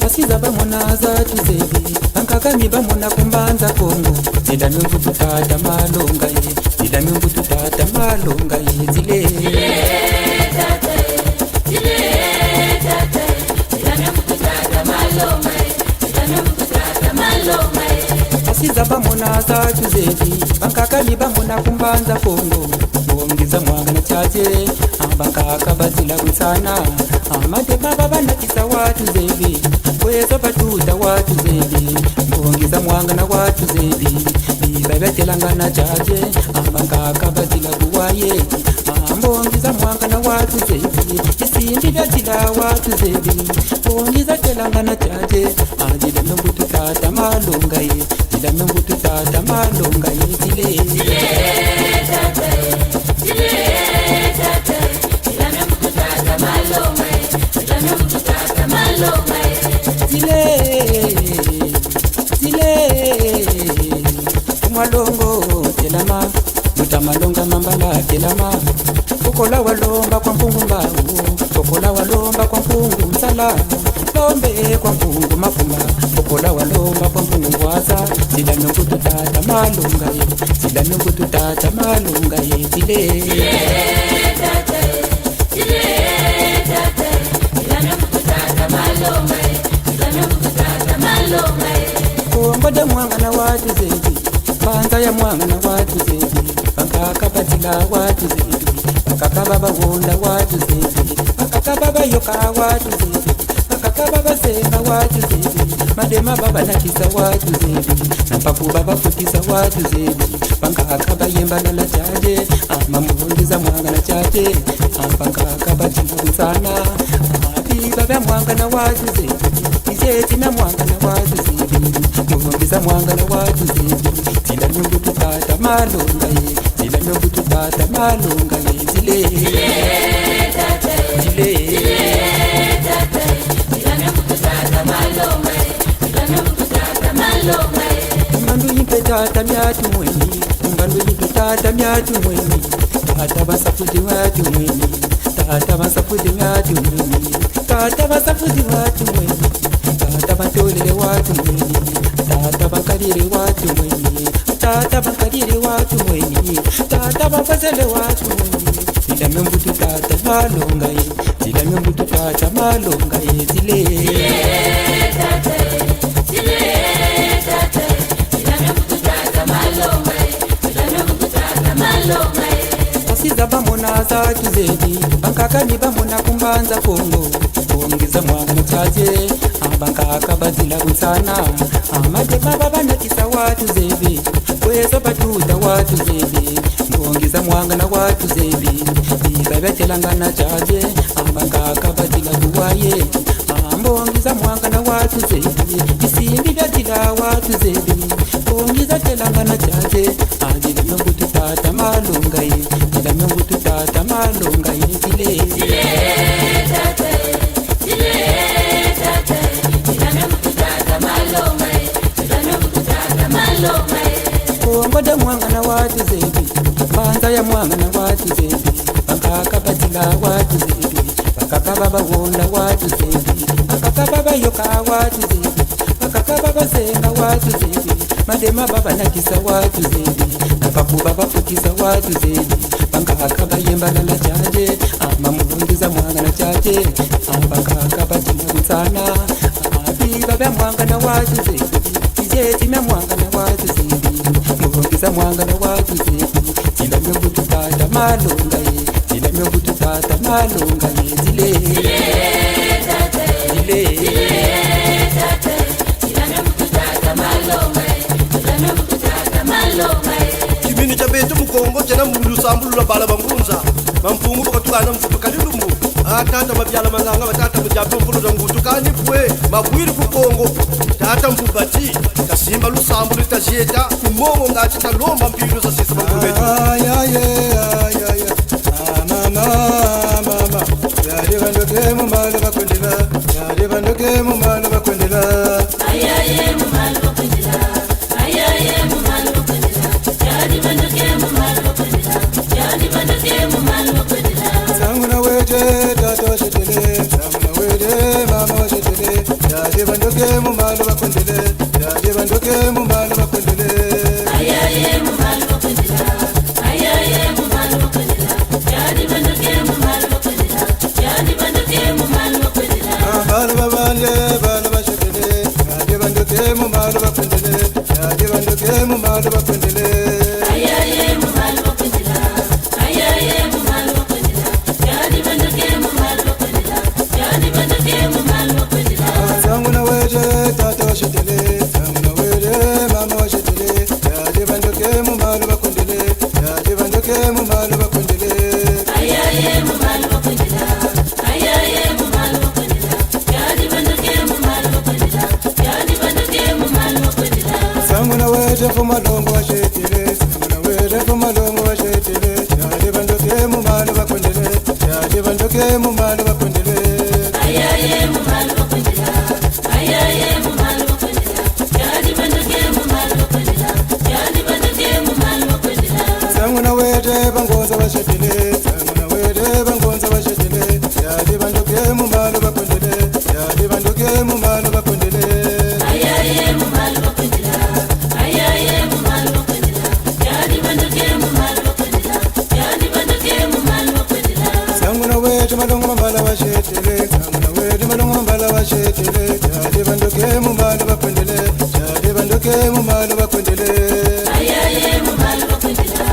H: asiza bamona zatu zebi bankakami bamona kumbanza kongo zida myungu tutata malonga ye zida myungu tutata malonga ye zile tata zile tata zida myungu tutata malonga ye zida myungu tutata malonga ye asiza bamona zatu zebi bankakami bamona kumbanza kongo bongiza mwanga na chaje bankaka bazila kusana amadema baba nakisa watu zebi kwezo patuta watu zebi bongiza mwanga na watu zebi bibabetelanga na chaje bankaka bazila kuwaye bongiza mwanga na watu zebi isindi byatila watu zebi bongiza telanga na chaje ajida mungu tata malonga ye jida mungu tata malonga ye zile tata zile tata jida mungu tata malonga ye jida mungu tata malonga ye zile malongo telama mutamalonga mambala telama kokola walomba kwa mpungu mbavu kokola walomba kwa mpungu msala lombe kwa mpungu mafuma kokola walomba kwa mpungu waza zila mungu tutata malonga ye zila mungu tutata malonga ye zile tata zile tata zila mungu tutata malonga ye zila mungu tutata malonga ye kombada mwanga na watu zebi banza ya mwanga na watu zebi bankaka batila watu zebi bankaka baba wonda watu zebi bankaka baba yoka watu zebi bankaka baba senga watu zebi madema baba nakisa watu zebi nampaku baba futisa watu zebi bankaka bayemba na chaje mamuhundiza mwanga na chaje bankaka batila kusana baba mwanga na watu zebi izeti na mwanga na watu zebi muhundiza mwanga na watu zebi zila nyungu tutata malonga ye zila nyungu tutata malonga ye zile tata zile tata zila nyungu tutata malonga ye zila nyungu tutata malonga ye umbandu yimpetata myatu mweni umbandu yimpetata myatu mweni tata basafudi watu mweni tata basafudi watu mweni tata basafudi watu mweni tata batolele watu mweni tata bakalire watu mweni tata bakalire watu mweni tata bafazele watu mweni zila mungu tutata malonga ye zila mungu tutata malonga ye zile tata zile tata zila mungu tutata malonga ye zila mungu tutata malonga ye asiza bamona zatu zebi bankakani bamona kumbanza kongo bongiza mwanga na chaje bankaka bazila kusana amadema baba nakisa watu zebi kwezo patuta watu zebi bongiza mwanga na watu zebi bibabetelanga na chaje bankaka bazila kuwaye bongiza mwanga na watu zebi isindi byatila watu zebi bongiza telanga na chaje ajila mungu tutata malonga ye jila mungu tutata malonga ye zile tata zile tata jila mungu tutata malonga ye jila mungu tutata malonga ye ngoda mwanga na watu zebi banza ya mwanga na watu zebi bankaka batila watu zebi bankaka baba wonda watu zebi bankaka baba yoka watu zebi bankaka baba senga watu zebi madema baba nakisa watu zebi napaku baba futisa watu zebi bankaka bayemba na chaje mamuhundiza mwanga na chaje bankaka batila kusana baba mwanga na watu zebi izeti na mwanga na watu zebi muhundiza mwanga na watu zebi zila mungu tutata malonga ye zila mungu tutata malonga ye zile tata zile tata zila mungu tutata malonga ye zila mungu tutata malonga ye
C: chimini cha betu mukongo chena mulu sambulu bala bambunza mampungu bakatukana mfutu kalilumbu atata mabyala manganga batata mujabyo mfulu zangutu kani pwe mabwiri ku Kongo tata mbubati kasimba lusambu litajieta kumongo ngati talomba mpilo za sisa bangu betu mama yali bandoke mu mala bakwendela yali bandoke mu mala bakwendela
D: ayaye mu mala bakwendela ayaye mu mala bakwendela yali bandoke mu mala bakwendela yali bandoke mu mala bakwendela
C: sangu na weje tato shetele sangu na weje banduke mu malo bakwendele yaje banduke mu malo bakwendele
D: ayaye mu malo bakwendela ayaye mu malo bakwendela yaje banduke mu malo bakwendela yaje banduke mu malo bakwendela
C: abantu babanje bana bashekele yaje banduke mu malo bakwendele yaje banduke mu malo bakwendele
D: ayaye mu malo bakwendela ayaye mu malo bakwendela yaje banduke mu malo bakwendela yaje banduke mu malo bakwendela
C: sangu na weje tata washekele sangu na weje mama washekele yaje banduke mu malo bakwendele yaje banduke mu malo bakwendele
D: ayaye mu malo bakwendela ayaye mu malo bakwendela yaje banduke mu malo bakwendela yaje banduke mu malo bakwendela
C: sangu na weje fumalongo washekele sangu na weje fumalongo washekele yaje banduke mu malo bakwendele yaje banduke mu malo bakwendele
D: ayaye mu malo bakwendela ayaye mu malo bakwendela yaje banduke mu malo bakwendela yaje banduke mu malo bakwendela
C: sangu na weje bangoza washekele sangu na weje bangoza washekele yaje banduke mu malo bakwendele yaje banduke mu malo bakwendele
D: ayaye mu malo bakwendela ayaye mu malo bakwendela yaje banduke mu malo bakwendela yaje banduke mu malo bakwendela
C: sangu na weje malongo mambala washekele sangu na weje malongo mambala washekele yaje banduke mu malo bakwendele yaje banduke mu malo bakwendele
D: ayaye mu malo bakwendela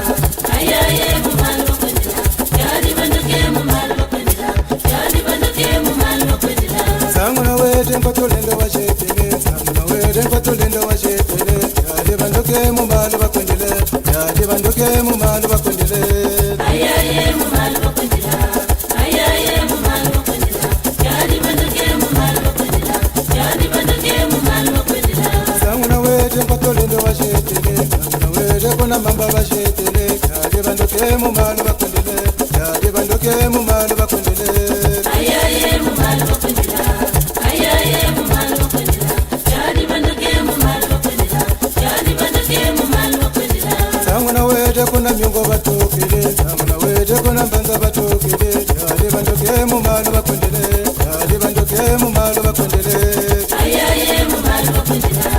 D: ayaye mu malo bakwendela yaje banduke mu malo bakwendela yaje banduke mu malo bakwendela
C: sangu na weje mpatolendo washekele sangu na weje mpatolendo washekele yaje banduke mu malo bakwendele yaje banduke mu malo bakwendele
D: ayaye mu malo bakwendela ayaye mu malo bakwendela yaje banduke mu malo bakwendela yaje banduke mu malo bakwendela
C: sangu na weje mpatolendo washekele sangu na weje kona mamba washekele yaje banduke mu malo bakwendele yaje banduke mu malo bakwendele
D: ayaye mu malo bakwendela ayaye mu malo bakwendela yaje banduke mu malo bakwendela yaje banduke mu malo bakwendela
C: sangu na weje kona myongo batokele sangu na weje kona mbanza batokele yaje banduke mu malo bakwendele yaje banduke mu malo bakwendele
D: ayaye mu malo bakwendela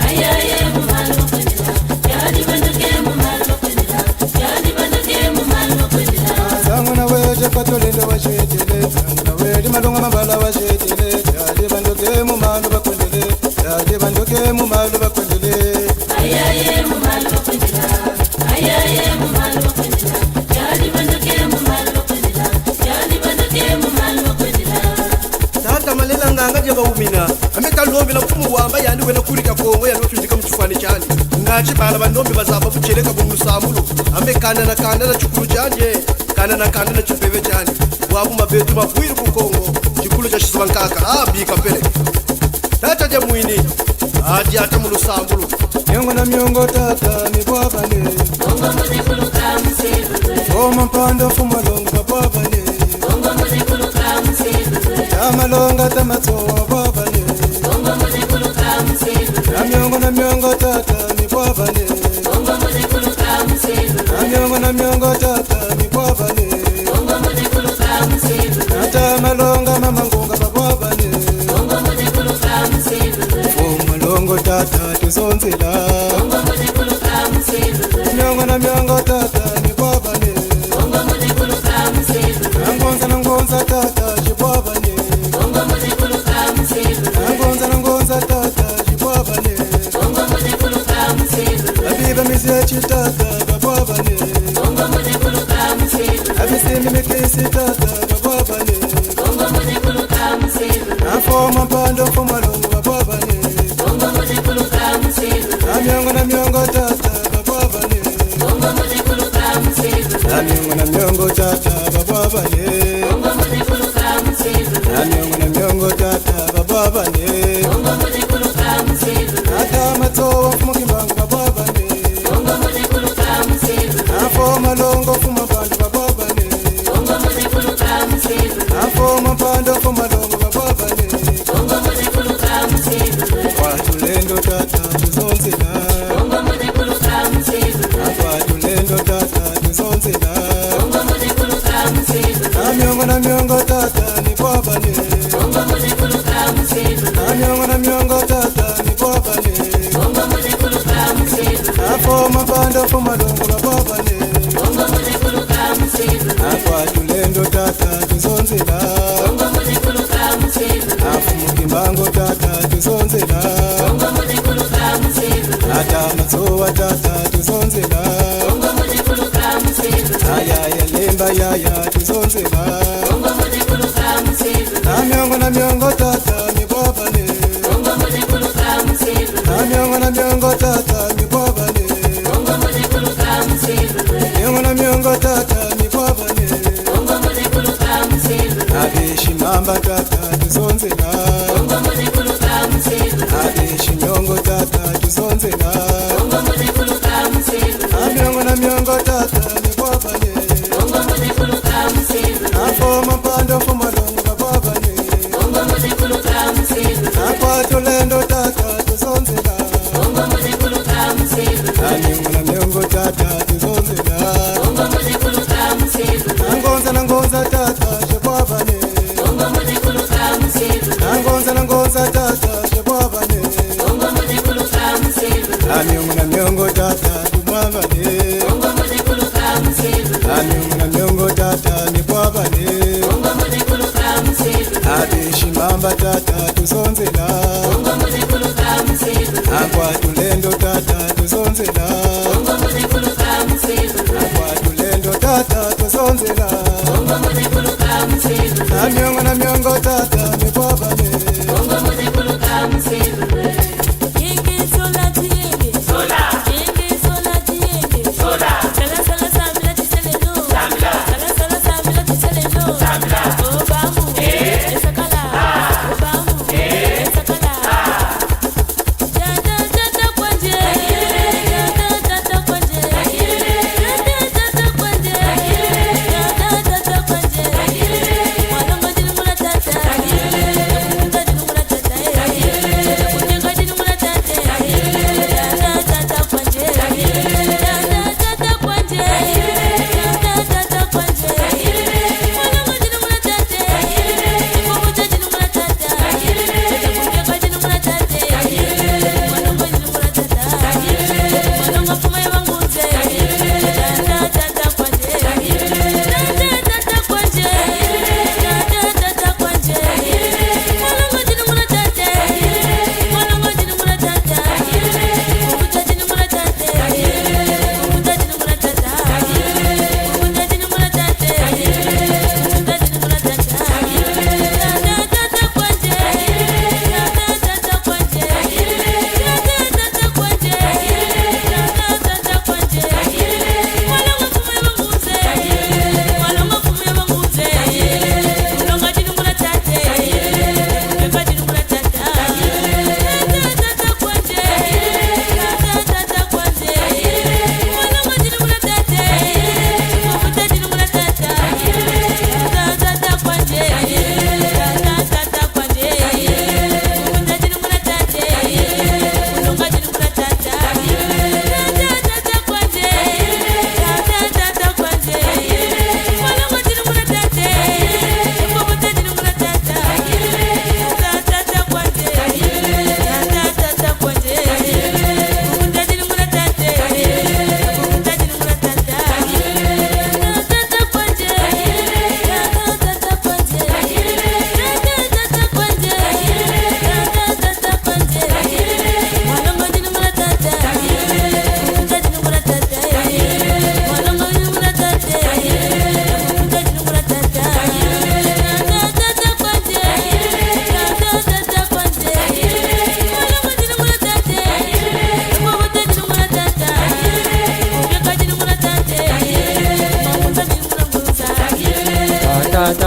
D: ayaye mu malo bakwendela yaje banduke mu malo bakwendela yaje banduke mu malo bakwendela
C: sangu na weje patolendo washekele sangu na weje malonga mambala washekele yaje banduke mu malo bakwendele yaje banduke mu malo bakwendele
D: ayaye mu malo bakwendela ayaye mu malo bakwendela yaje banduke mu malo bakwendela yaje banduke mu malo bakwendela
C: tata malela nganga je baumina ameka lombi la mfumu wamba yandi wena kurika kongo ya lotundika mchufani chani ngachi bala bandombi bazaba buchereka bumusambulo amekana na chukuru chanje kana na chipeve chani wabu mabetu mabwiri ku kongo chikulu cha shisibankaka bika pele tata je mwini aji ata mulusambulo nyongo na myongo tata ni bwabane
D: bongo muzikuluka musibwe
C: Oma mpando fumalongo bababane
D: bongo muzikuluka musibwe
C: Tamalonga tamatsowa babane
D: bongo muzikuluka musibwe
C: na myongo tata mi bwabane
D: bongo muzikuluka musibwe
C: na myongo tata mi bwabane
D: bongo muzikuluka musibwe
C: Tamalonga mamangunga bababane
D: bongo muzikuluka musibwe
C: Fumalongo tata tuzonzela
D: bongo muzikuluka musibwe
C: na myongo tata mi bwabane
D: bongo muzikuluka musibwe
C: Ngonza tata jibwabane
D: bongo muzikuluka musibwe
C: Ngonza tata jibwabane
D: bongo muzikuluka musibwe
C: Abiba mizechi tata bababane
D: bongo muzikuluka musibwe
C: Abisimi mikisi tata bababane
D: bongo muzikuluka musibwe
C: Afoma mpando fumalongo bababane
D: bongo muzikuluka musibwe
C: na myongo tata bababane
D: bongo muzikuluka musibwe
C: na myongo tata bababane
D: bongo muzikuluka musibwe
C: na myongo tata bababane
D: bongo muzikuluka musibwe
C: Ata matsowa fumukimbangu bababane
D: bongo muzikuluka musibwe
C: Afoma longo fumabandu bababane
D: bongo muzikuluka musibwe
C: Afoma mpando fumalongo bababane
D: bongo muzikuluka musibwe
C: Watulendo tata tuzonzela
D: bongo muzikuluka musibwe
C: Watulendo tata tuzonzela
D: bongo muzikuluka musibwe
C: na myongo tata ni babane
D: bongo muzikuluka musibwe
C: na myongo mapanda fomalongo bababane akwatulendo tata tuzonzela afumukimbango tata tuzonzela ata matsowa tata tuzonzela ayaya lemba yaya tuzonzela na miongo tata mibwabane na miongo tata mibwabane miongo tata mibwabane abeshimamba tata tuzonzela abeshinyongo tata tuzonzela na miongo tata mibwabane afoma pando fomalongo bababane akwatulendo tata tuzonzela na miongo tata tuzonzela nangonza tata shebwabane nangonza tata shebwabane na miongo tata dumwangane na miongo tata nibwabane abeshimamba tata tuzonzela akwatulendo tata tuzonzela akwatulendo tata tuzonzela na miongo tata mibwabane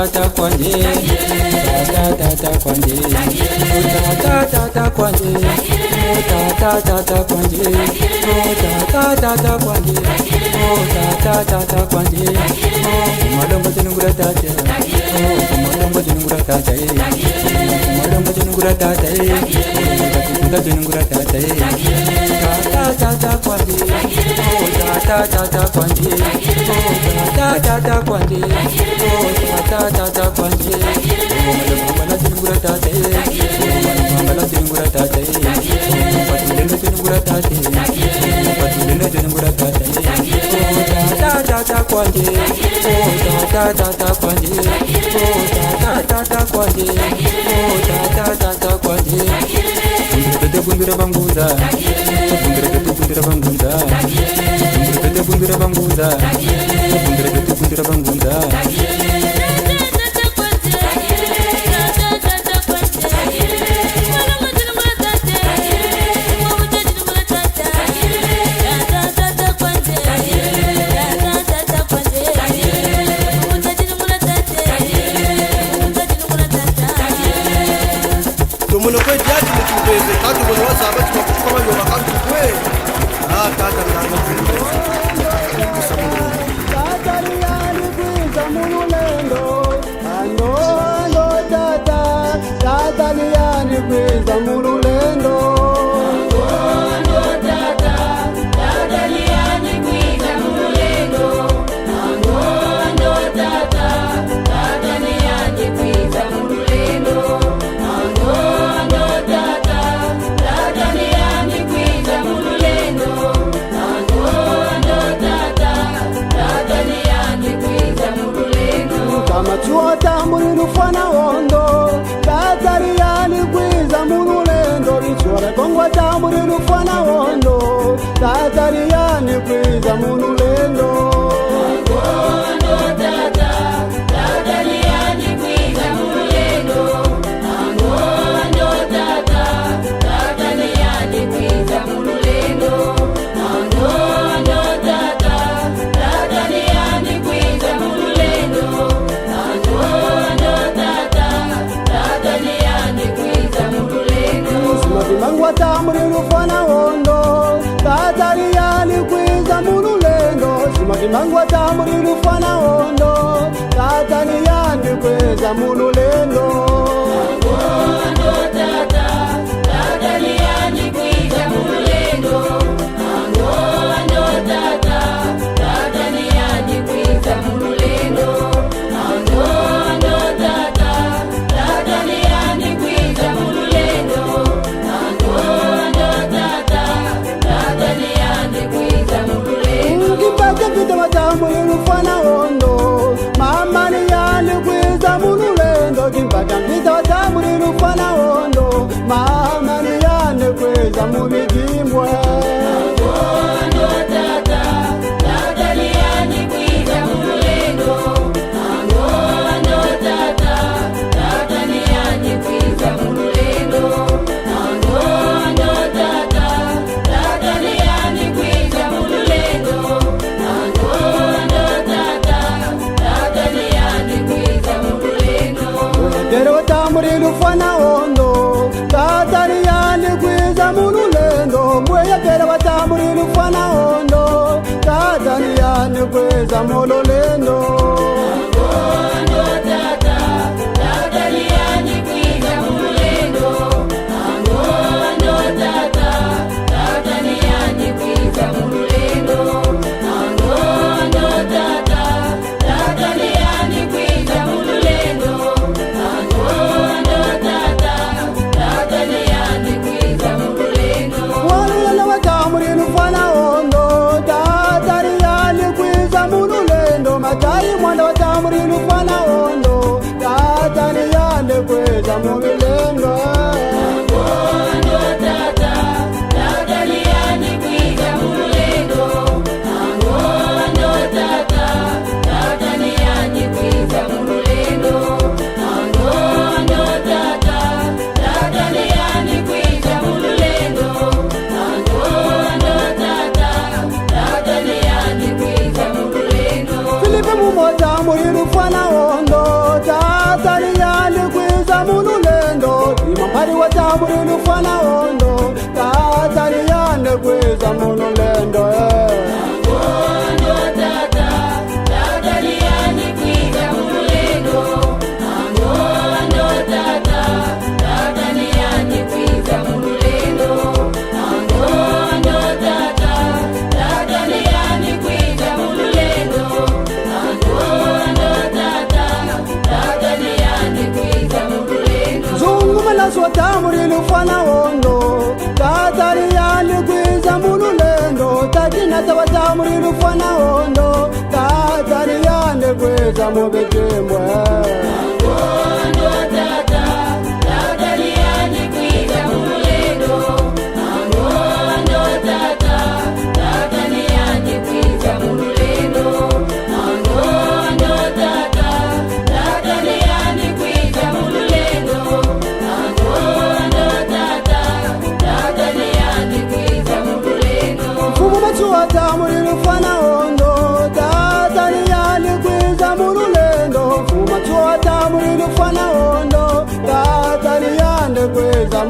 C: tata kwanje tata kwanje tata kwanje tata kwanje tata kwanje tata kwanje malongo tinungura tata malongo tinungura tata malongo tinungura tata tinungura tata tata kwanje tata kwanje tata kwanje tata kwanje mala tinungura tata mala tinungura tata patulendo tinungura tata patulendo tinungura
H: tata kwanje, oh tata kwanje, oh tata kwanje, oh tata kwanje. Bundira banguza, bundira banguza, bundira banguza, bundira banguza.
C: Muno kwe jaji ni tupeze kati muno wasa abati makuchukama yoga kati kwe tata nganga tupeze tata liyani kwiza mululendo ando tata liyani kwiza mululendo Chuota muriru fana ondo tatari yani kwiza mululendo bichore kongwa ta muriru fana ondo tatari yani kwiza mululendo Mangwa tamuriru fana ondo tatari yani kwiza mululendo simati mangwa tamuriru fana ondo tatari yani kwiza mululendo Muriru fana ondo mama ni yani kwiza mululendo kimpaka ngita ta muriru fana ondo mama ni yani kwiza muligimbwe muriru fana ondo tatari yani kwiza mululendo mbweya kera wata muriru fana ondo tatari yani kwiza mululendo mwanda watamuriru fana ondo tatari yani kwiza mululendo muriru fana ondo tatari yani kwiza mululendo imambari wata muriru fana ondo tatari yani kwiza mululendo Swata muriru fana ondo tatari yani kwiza mululendo tatina tawata muriru fana ondo yande kweza mubekembwa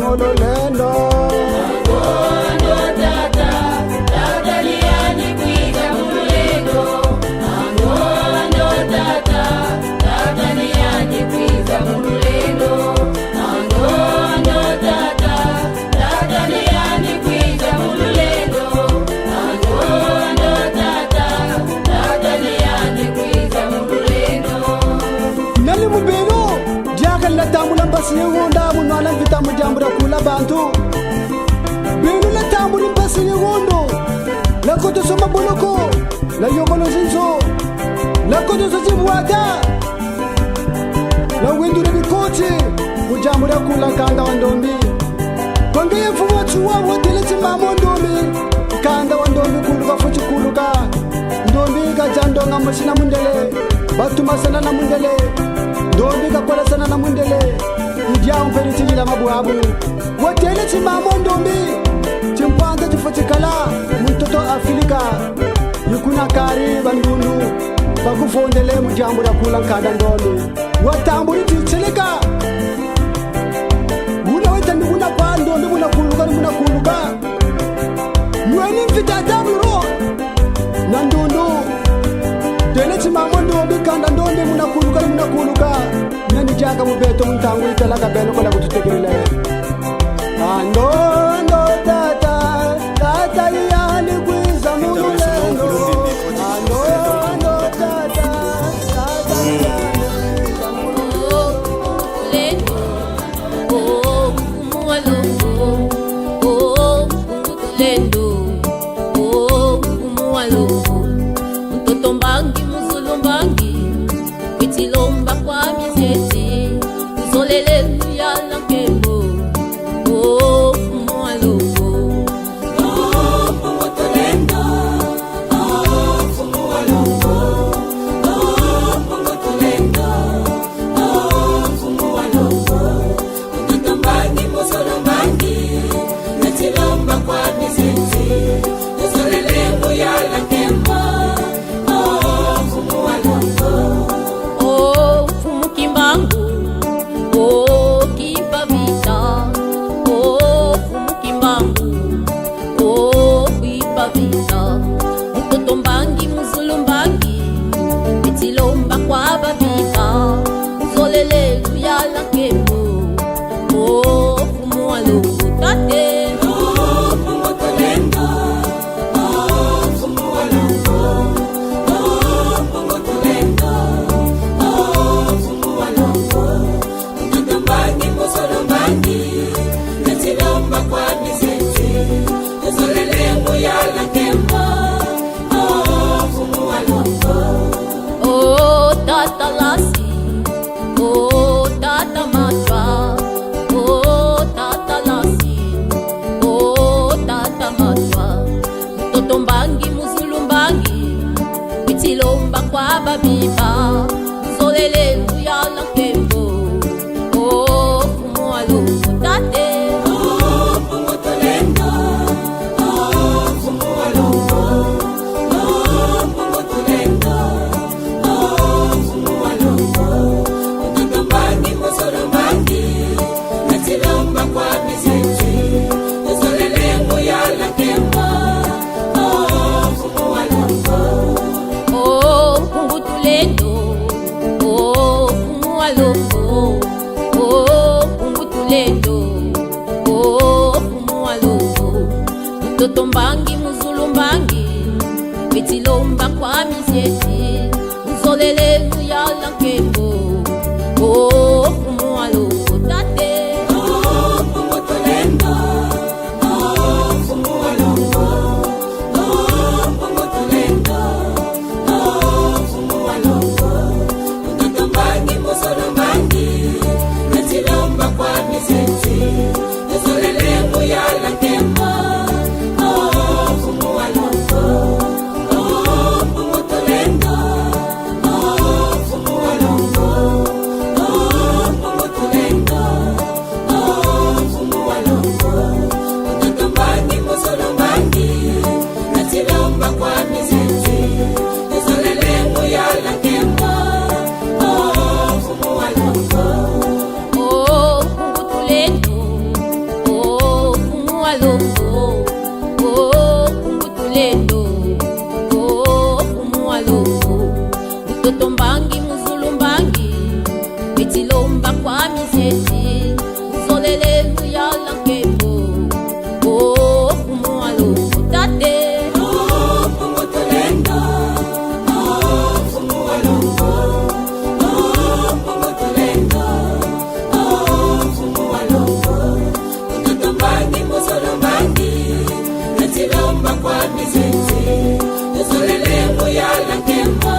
C: mululendo nali mubelo diakalla tambula basiyunda munala vitamu jambura kula bantu belu la tamburi basiyundo la koto soma boloko la yobolo zinzo la koto zibwata la windure bikoti mujambura kula kanda wandombi kongeye mfumo chuwa woteleti mamo ndombi kanda wandombi kuluka fuchi kuluka ndombi kajandonga mashina mundele batuma sana na mundele ndombi kakola sana na mundele idia umperi chijila mabuhabu wotele chimamo ndombi chimpanda chifochikala mtoto Afrika yukuna kari bandundu bakufondele mujambo ya kula nkanda ndombi watamburi chicheleka muna wetani muna kwa ndombi muna kuluka mweni mfita daburo na ndundu dele chimamo ndombi kanda ndombi muna kuluka nani jaka mubeto muntangu italaka beno kola kututekelele ando tata yani kwiza mululendo ando tata
D: Lomba kwa mizeti uzolele yala kembo oh mwaloko oh mwotolendo oh mwaloko oh mwotolendo oh mwaloko ututombangi mozolombangi natilomba kwa mizeti uzolele yala kembo oh mwaloko Kimbangu, oh kipavita, oh kimbangu, oh kipavita. Mtoto mbangi muzulumbangi, itilomba kwa babita, uzolele yala kembo, oh fumualu tate. Tata lasi, oh tata matwa, oh tata lasi, oh tata matwa. Mtoto mbangi muzulumbangi, itilomba kwa babiba, zolele uyala kembo, oh fumualu tate. Mtoto mbangi muzulumbangi itilomba kwa mizeti uzolele yala kembo oh fumualu tate oh mwotolendo oh fumualu oh mwotolendo oh fumualu miseti uzolele muyala kembo oh fumu alongo tate oh fumu tolendo oh fumu alongo oh fumu tolendo oh fumu alongo utoto mbangi musolo mbangi natilomba kwa miseti uzolele muyala kembo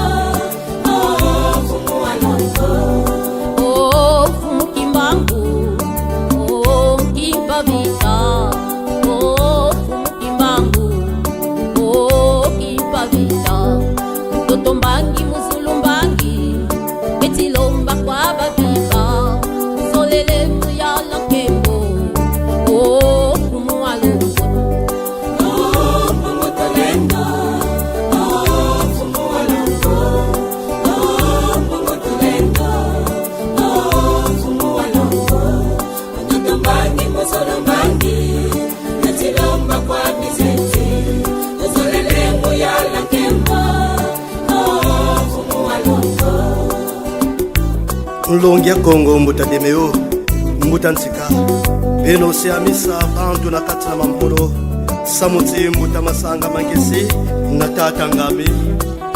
D: oh fumu alongo oh fumu kimbangu oh kipavita oh fumu kimbangu oh kipavita mtoto mbangi muzulu mbangi betilomba kwa babiba uzolele muyala kembo oh fumu alongo oh fumu tolendo oh fumu alongo oh fumu tolendo oh fumu alongo mtoto mbangi musolo mbangi natilomba kwa bizeti uzolele muyala kembo oh fumu alongo
C: nlongi ya kongo mbuta demeo mbuta nsika beno seamisa bantu na kati na mampolo samutsi mbuta masanga mangesi na tata ngami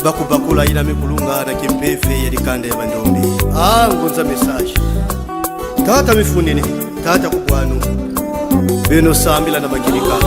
C: bakubakula ila mikulunga na kimpefe ya likanda ya bandombi ngunza message tata mifunini tata kubwanu beno sambila na magirika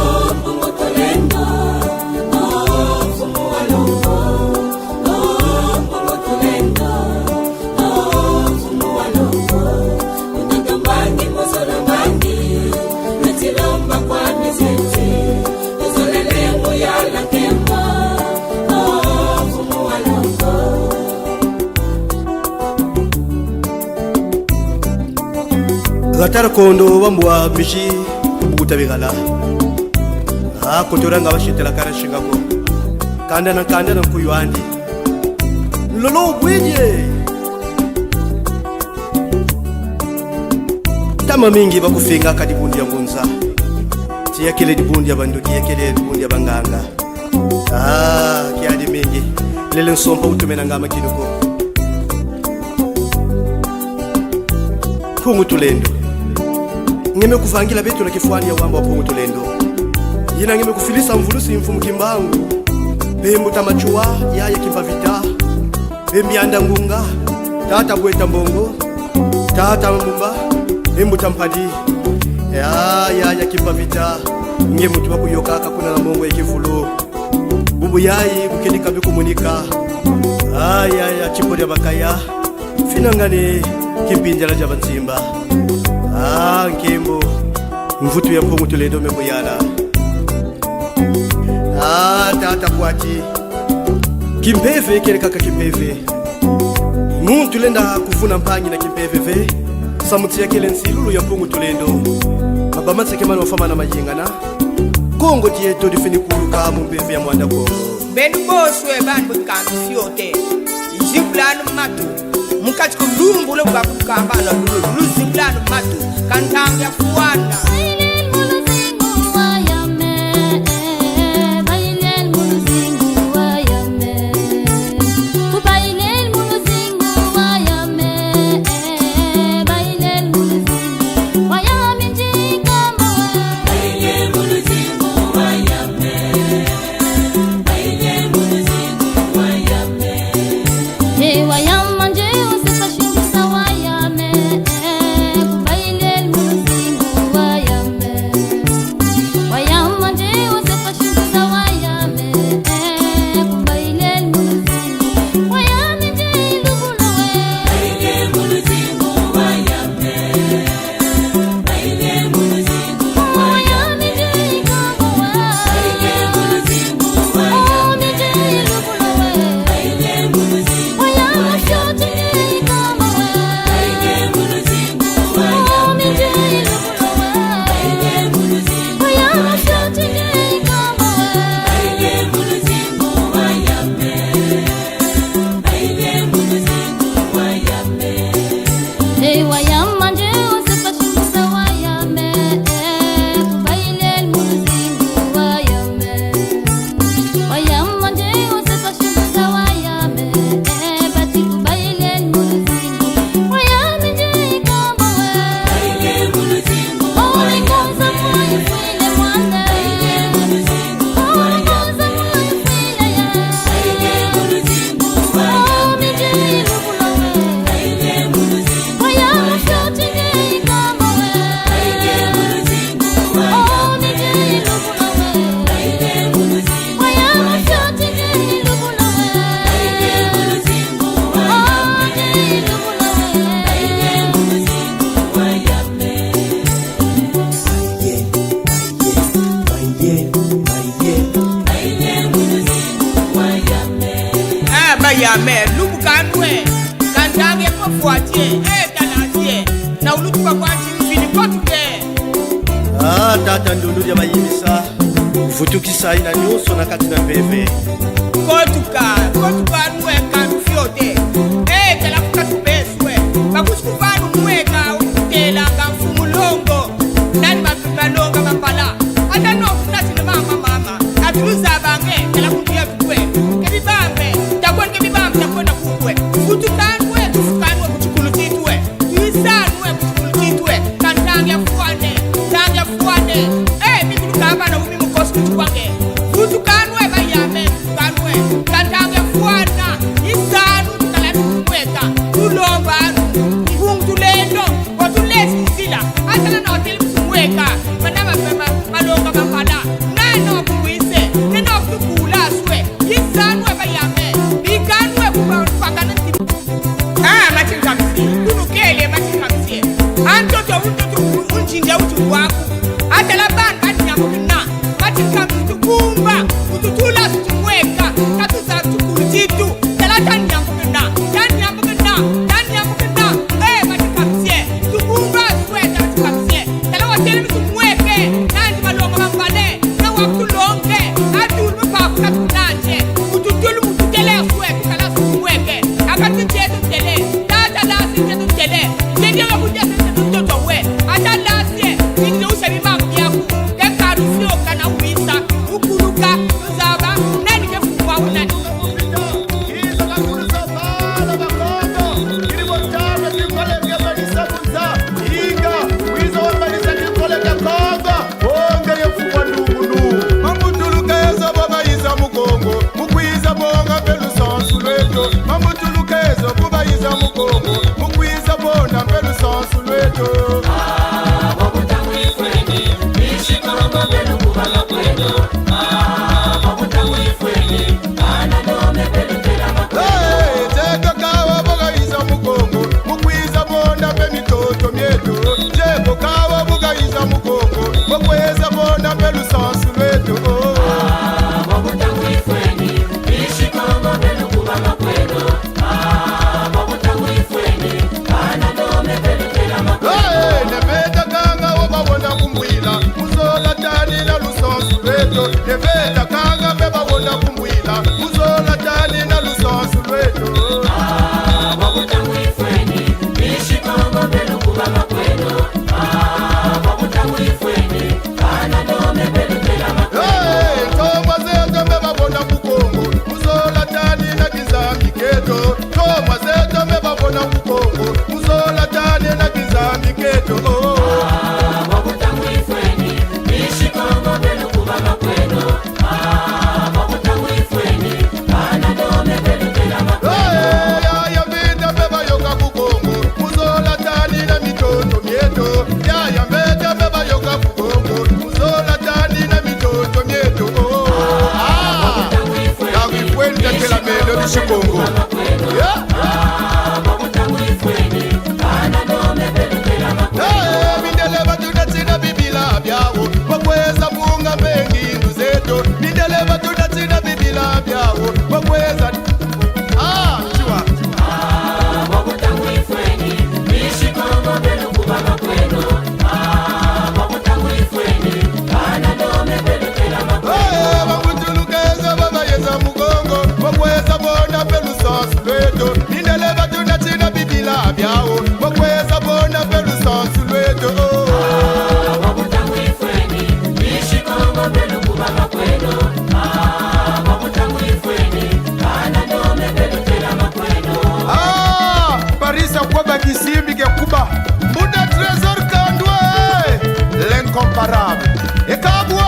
C: gatara kondo bambwa bishi butabigala kotoranga bashitela karashingako kanda na kuyandi lolo bwije tama mingi bakufinga kadi bundi ya ngunza tiyakele dibundi ya banduki yakele dibundi ya banganga kiadi mingi lele nsompa utumena ngama kinuko pungu tulendo ngeme kuvangila betu na kifuani ya wamba wa pungu tulendo yina ngeme kufilisa mvulusi mfumu kimbangu bembu tamachua yaya kipavita bembi anda ngunga tata bweta mbongo tata mbumba bembu tampadi yaya kipavita ngeme tuwa kuyoka kuna na mbongo ya kifulu bubu yayi kukedika bikumunika yaya chipori ya bakaya finangane kimpinjala jabansimba nkembo mvutu ya pungu tulendo mekuyala tata kwati kimpeve kele kaka kimpeve muntu lenda kufuna mpangi na kimpeve samutsi ya kele nsilulu ya pungu tulendo mabamatse kemano wafama na majingana kongo tieto difini kuluka mumpeve ya mwanda kongo
I: benu boswe bandu kamfiote iziplanu matu mukati kulumbu lo bakukamba na luziplanu matu kantanga fuana yame lubu kanwe kantange kwa fuatie talatie na ulutuka kwa chini kotuke
C: tata ndundu ya bayimisa vutukisa ina nyuso na kati na peve
I: kotuka nwe kantu fyote tala kukatubeswe bakusikuvanu mweka utela kamfumu longo nani malonga mapala ata nofunasine mama atuluza bange tala kumbia tukwe kebibambe takwenda kukwe kutukanwe kuchukulu titwe tuisanwe kuchukulu titwe kantange fuane mikulukamba na umi mukosi kuchukwange kutukanwe bayame kanwe kantange fuana isanu tukalatu kumweka tulombanu ihungtulendo watulesi sila atala na hoteli kumweka manama malonga mapala nano kuwise neno kukulaswe isanwe bayame bikanwe kupangana machingamsi kunukele machingamsi antoto unchinja uti waku atala banu batinyamukina machingamsi kumba ututula sutumweka katuza tukulujitu tala tanyamukina machingamsi tukumba sweta machingamsi tala watele mitumweke nandi malonga mambane na wakutulonge atulu pakukatunanje ututulu mututele sweta kala sutumweke akatutele tata lasi tele ndio wakuja sasa mtoto we hata lasi ndio ushabimba yako kekaru sio kana uisa ukuluka zaba nani kefungwa unani
B: hizo kakuruza bala bakondo kilimo chama kikole vya malisa kuza inga wizo wa malisa kikole vya kongo onge yefungwa ndungunu mamutulukezo babayiza mukongo mukwiza bonga pelu sansu lweto mamutulukezo kubayiza mukongo mukwiza bonga pelu sansu lweto Mokweza bona pelu sansu lwetu neveta kanga wabawona kumbwila muzola tani na lusansu lwetu neveta kanga bebawona kumbwila muzola tani na lusansu lwetu Toma zeto bebabona kukongo muzola tani na kizambi keto Toma zeto bebabona kukongo muzola tani na kizambi keto Yaya vita bebayoka kukongo muzola tani na mitoto mieto Yaya vita bebayoka kukongo muzola tani na mitoto mieto Kawifwenda tela melo nishikongo Mindeleba tunatina bibila byawo Wakweza bunga mengi nduzeto Mindeleba tunatina bibila byawo Wakweza chiwa Wangutulukeza babayeza mugongo Wakweza bona pelu sansu lweto Mindeleba tunatina bibila byawo Wakweza bona pelu sansu lweto Parisa kwaba kisimbi ke kuba Muda trésor kandwe L'incomparable Ekabwe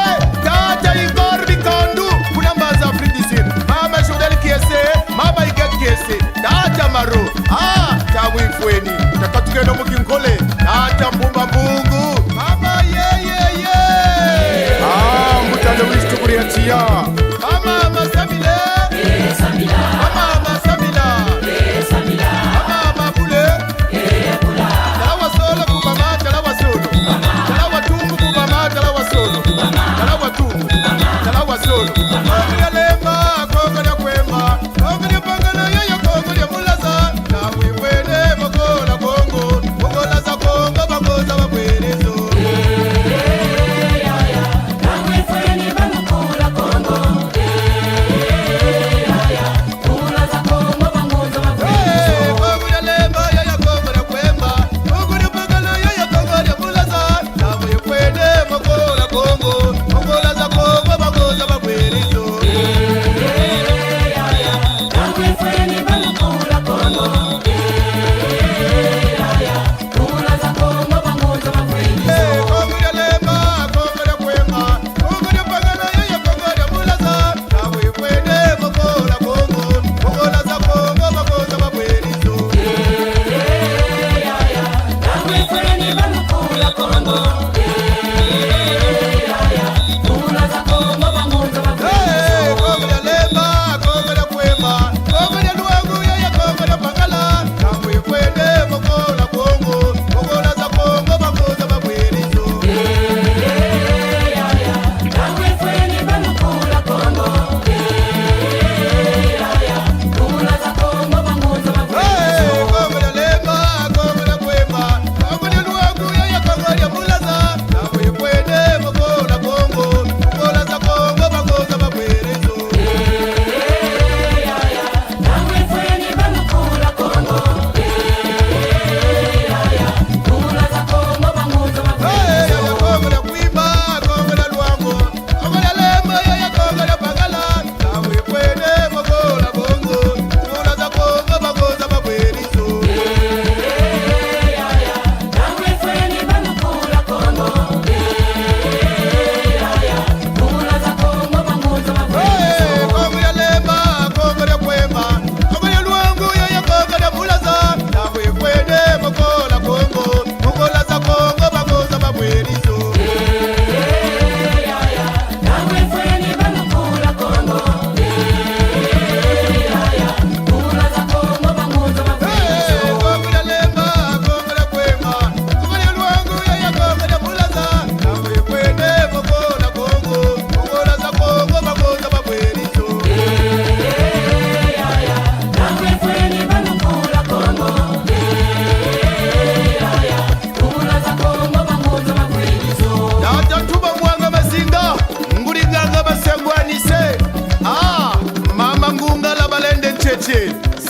B: Tata ingorbi kandu Kuna mbaza Afrique Mama Jodel kiese Mama Igat kiese Tata maro Tamu infweni Takatukeno mukinkole Tata mbumba mbungu Mama Mutanda wistu kuriatia Mama Masamile Mama Masamila Mama Bule Talawa solo kubama Talawa solo Talawa tungu kubama Talawa solo Talawa tungu Talawa solo Konga lemba Konga na kwema Konga ni pangana yoyo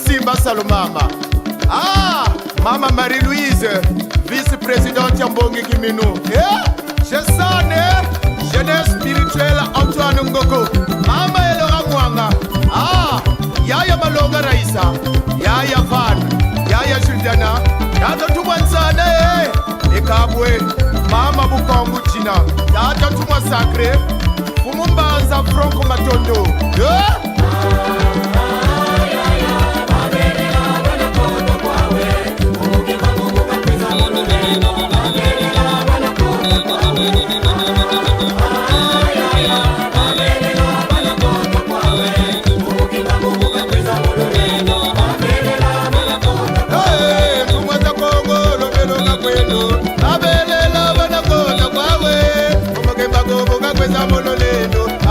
B: Simba Salumama. Mama Marie-Louise, vice-présidente ya Mbongi Kiminu. Chesane, jeunesse spirituelle Antoine Ngoko. Mama Elora Mwanga. Yaya Malonga Raisa. Yaya Van. Yaya Juliana. Tata Tumansane. Ekabwe. Mama Bukongu China. Tata Tumasakre. Fumumbanza Franco Matondo.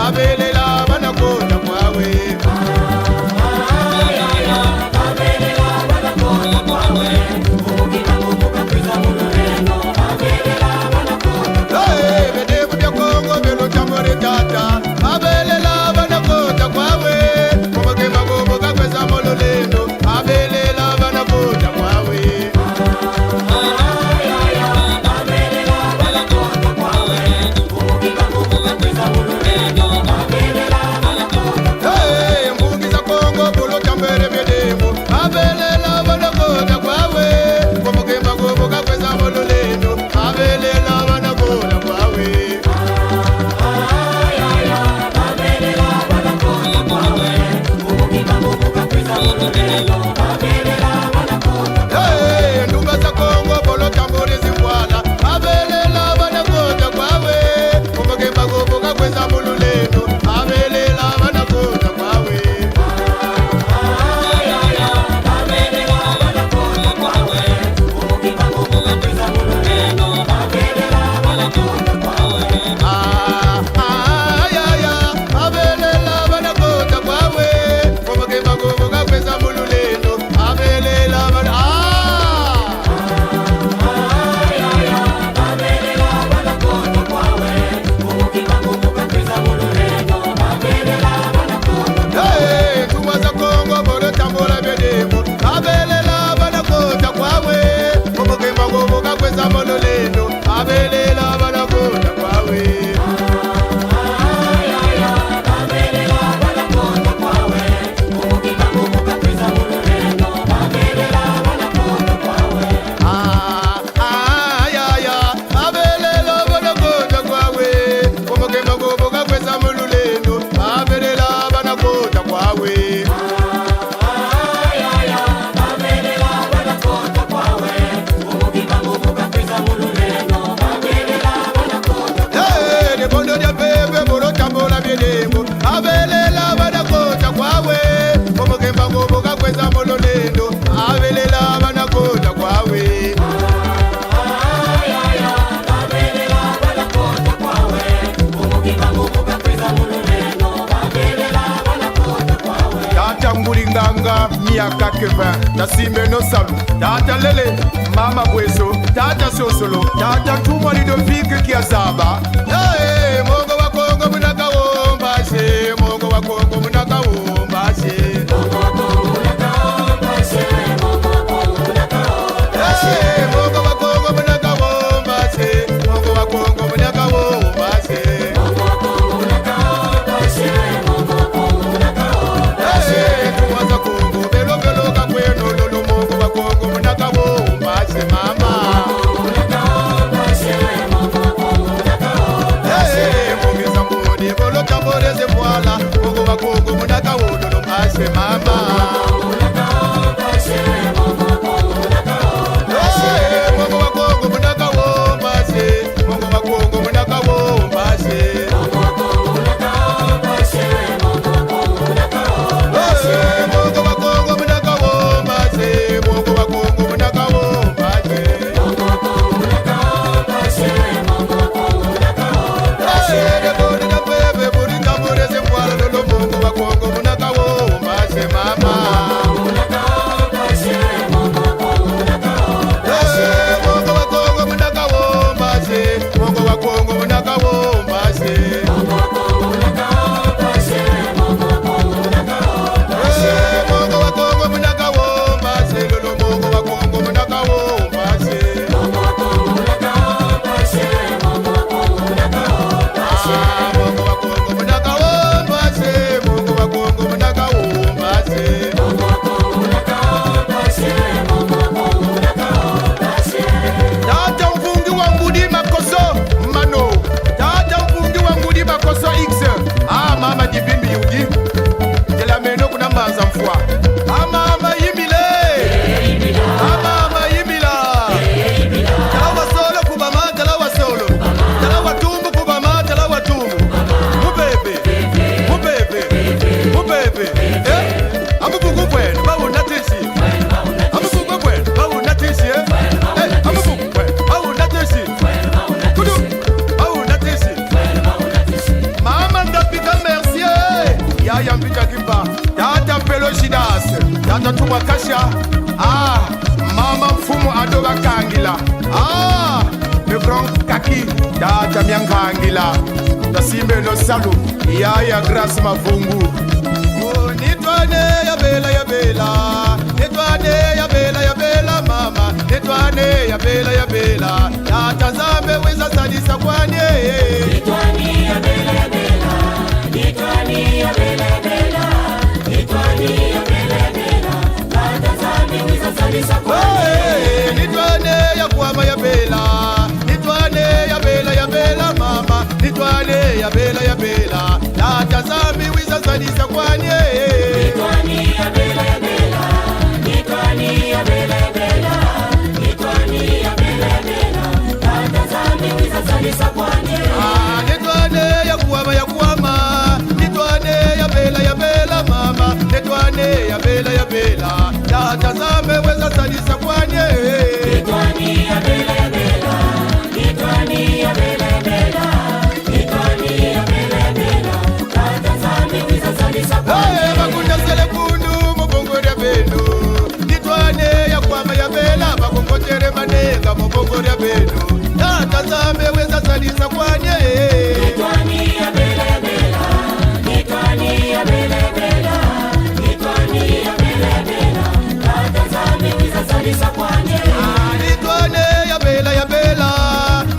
B: Abelela banakonda kwawe. Bedevu bya Kongo belo chamore tata. Abelela banakonda kwawe. Omukemba gobo kakweza mololendo. Abelela banakonda kwawe. Abelela banakonda kwawe. miaka keva tasimbe no salu tata lele mama bweso tata sosolo tata tumwa lidovike kiasaba hey, mogo wa kongo munaka wombase mogo wa kongo munaka wombase mogo wa kongo munaka wombase mogo wa kongo munaka wombase mogo wa kongo munaka wombase mogo wa kongo munaka wombase mogo wa kongo munaka wombase mogo wa kongo munaka wombase tuwaza kongo belo belo kakweno lolo mogo wa kongo munaka wombase mama bolo tambore se voila mogo wa kongo munaka wodo ase mama mogo wa kongo munaka wombase mogo wa kongo munaka wombase mogo wa kongo munaka wombase mogo wa kongo munaka wombase mogo wa kongo munaka wombase mogo wa kongo munaka wombase mogo wa kongo munaka wombase mogo wa kongo munaka wombase mogo wa kongo munaka wombase tata tumwakasha mama mfumu adoba kangila le grand kaki tata miangangila tasimbe no salu ya grâce mavungu nitwane ya bela ya bela nitwane ya bela ya bela mama nitwane ya bela tata zambe wiza sadisa kwanye nitwane ya bela ya bela nitwane ya bela ya bela nitwane ya bela ya bela tata zambe wiza sadisa kwanye nitwane ya kwama ya bela nitwane ya bela mama nitwane ya bela tata zambe wiza sadisa kwanye nitwane ya bela nitwane ya bela nitwane ya bela tata zambe wiza sadisa kwanye nitwane ya kwama nitwane ya bela mama nitwane ya bela tata zambe wiza sadisa kwanye nitwane ya bela nitwane ya bela nitwane ya bela tata zambe wiza sadisa kwanye bakunda sele kundu mubongore benu nitwane ya kwama ya bela bakongotere manenga mubongore benu tata zambe wiza sadisa kwanye nitwane ya bela nitwane ya bela nitwane ya bela tata zambe wiza sadisa kwanye nitwane ya bela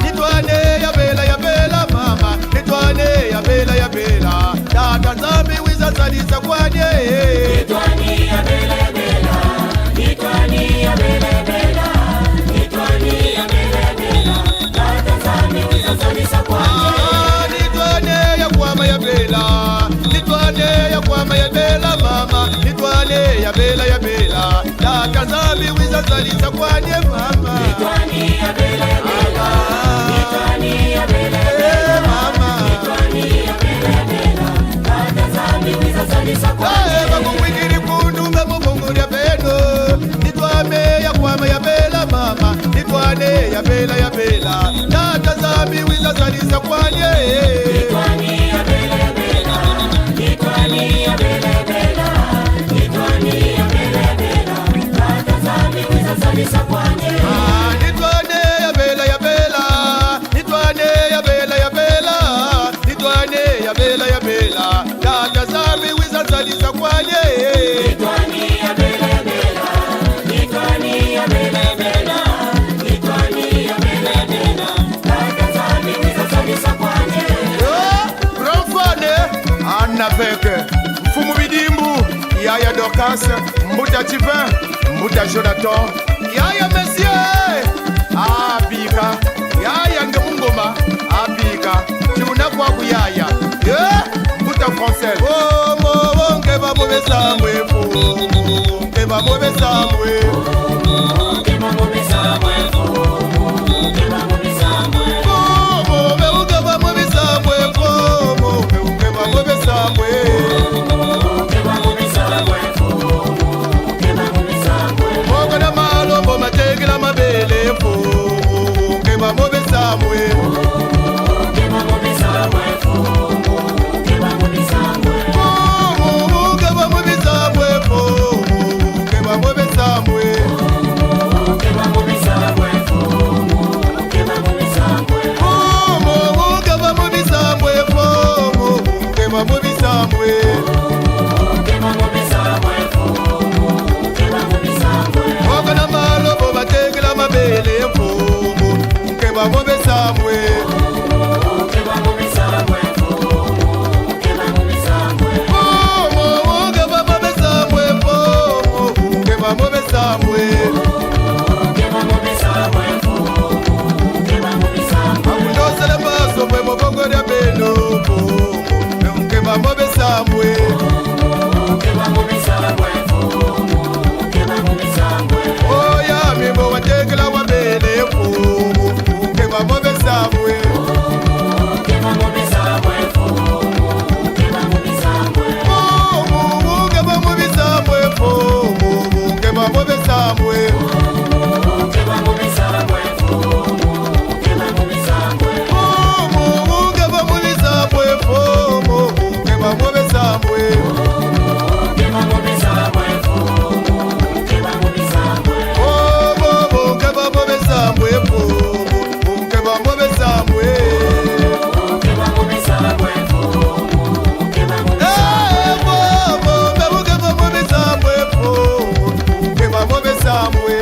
B: nitwane ya bela mama nitwane ya bela tata zambe wiza sadisa kwanye nitwane ya bela nitwane ya bela nitwane ya bela tata zambe wiza sadisa kwanye nitwane ya kwama ya bela nitwane ya kwama ya bela mama nitwane ya bela tata zambe wiza sadisa kwanye mama nitwane ya bela nitwane ya bela mama nitwane ya bela tata zambe wiza sadisa kwanye bakumwikiri kundu mubongore beno nitwane ya kwama ya bela mama nitwane ya bela tata zambe wiza sadisa kwanye nitwane ya bela nitwane ya bela nitwane ya bela avec Mfumu Bidimbu, Yaya Dorcas, Mbuta Chipin, Mbuta Jonathan, Yaya Messier, Abika, Yaya Ngomba, Abika, Tuna Kwaku Yaya, Mbuta Français, oh, mon, Keba Mobe Samwe, Keba Mobe Samwe, Keba Mobe Samwe, Keba Mobe Samwe, Keba Mobe Samwe, Keba Mobe Samwe, Keba Mobe Samwe, Keba Mobe Samwe, Mogana malo bo mategela mabele fo, Keba Mobe Samwe, Keba Mobe Samwe, Keba Mobe Samwe, Keba Mobe Samwe, Keba Mobe Samwe, Keba Mobe Samwe, Keba Mobe Samwe, Keba Mobe Samwe, Keba Mobe Samwe, Keba Mobe Samwe, Keba Mobe Samwe, Mogana malo bo bategela mabele fo, Keba Mobe Samwe, Keba Mobe Samwe, Keba Mobe Samwe, Keba Mobe Samwe, Keba Mobe Samwe, Keba Mobe Samwe, Keba Mobe Samwe, Akundosele baso mwe mobongo ya beno, Keba Mobe Samwe, Keba Mobe Samwe, Keba Mobe Samwe, Oya mimo wategela wabele fo, Keba Mobe Samwe, Keba Mobe Samwe, Keba Mobe Samwe, Keba Mobe Samwe, Keba Mobe Samwe, Keba Mobe Samwe, Keba Mobe Samwe, Keba Mobe Samwe, Keba Mobe Samwe, Keba Mobe Samwe, Keba Mobe Samwe, Keba Mobe Samwe, Keba Mobe Samwe,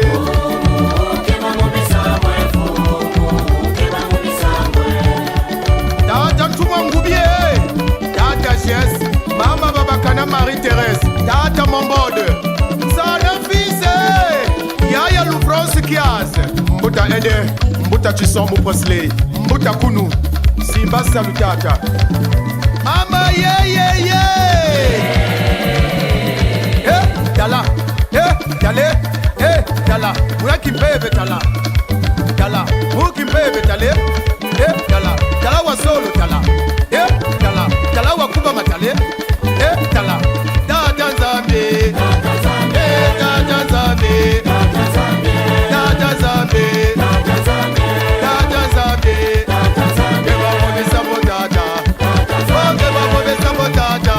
B: Keba Mobe Samwe, Keba Mobe Tata Ntuma Ngubie, Tata Jess, Mama Babakana Marie-Thérèse, Tata Mambode, Sana Fise, Yaya Louvronsi Kias, Mbuta Ede, Mbuta Chisombu Presley, Mbuta Kunu, Simba Salutata, Mama ye, Dala, Dale, Dala, Muraki Bebe Dala, Dala, Muki Bebe Dale, Dala, Dala wa solo Dala, Dala, Dala wa kuba matale, Dala, Dada Zambi, Dada Zambi, Dada Zambi, Dada Zambi, Dada Zambi, Dada Zambi, Keba Mobe Sambo Dada, Keba Mobe Sambo Dada,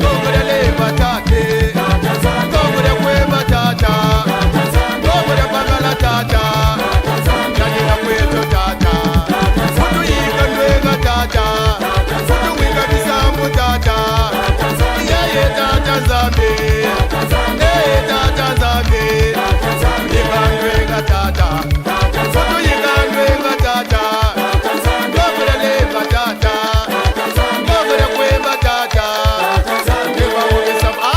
B: Kongole Batate, Kongole Kweba Dada, Kongole Bagala Dada, Dada Kweto Dada, Futu Yika Nwega Dada, Futu Wika Bisambo Dada, Yeye Dada Zambi, Dada Zambi, Yika Nwega Dada, Futu Yika Nwega Dada, Kongole Batata, Kongole Kweba Dada, Keba Mobe Sambo,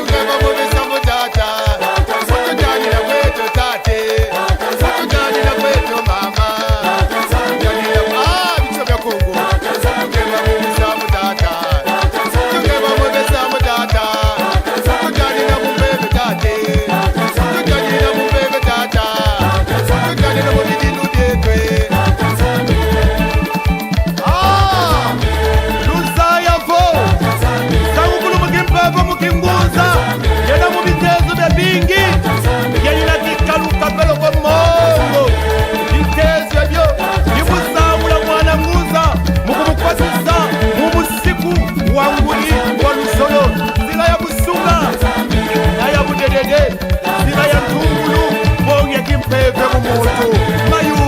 B: Keba Mobe Sambo Dada, Futu Dani na Kweto Tate, Futu Dani na Kweto Mama, Dani na Bicho vya Kongo, Keba Mobe Sambo Dada, Keba Mobe Sambo Dada, Futu Dani na Mubebe Tate, Futu Dani na Mubebe Dada, Futu Dani na Mubebe Dudetwe, Lusaya vo, Sangukulu Mukimpepo Mukinguza, Yena Mubitezo vya bingi, Yena Kikaluka Pelo kwa Mongo, Vitezo ya vyo, Yimusamula mwana nguza, Mukumukwasisa, Mumusiku, Wanguli, Walusolo, Sila ya Musunga, Sila ya Budedede, Sila ya Ntungulu, Mongi ya Kimpepe Mumoto, Mayu.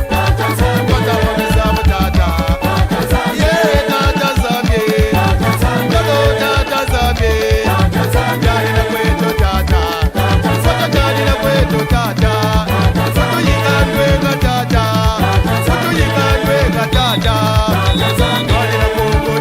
B: Dada Mobe Sambo Dada, yeah, Dada Zambi, Dada Zambi, Dada na Kweto Dada, Futu Dani na Kweto Dada, Futu Yika Nwega Dada, Futu Yika Nwega Dada, Dani na Kongo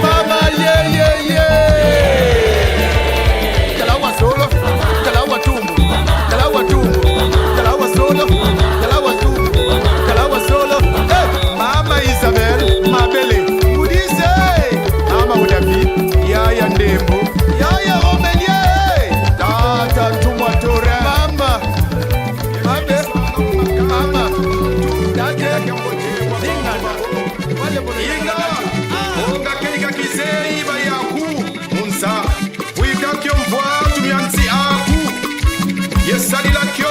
B: Mama, yeah. Kalawa solo, kalawa tumbo, kalawa solo, kalawa solo. Hey, Mama Isabel, Mabele, Udise, Mama Udabi, Yaya Ndembo, Yaya Omelie, Tata Tumatore, Mama, yesalilakyo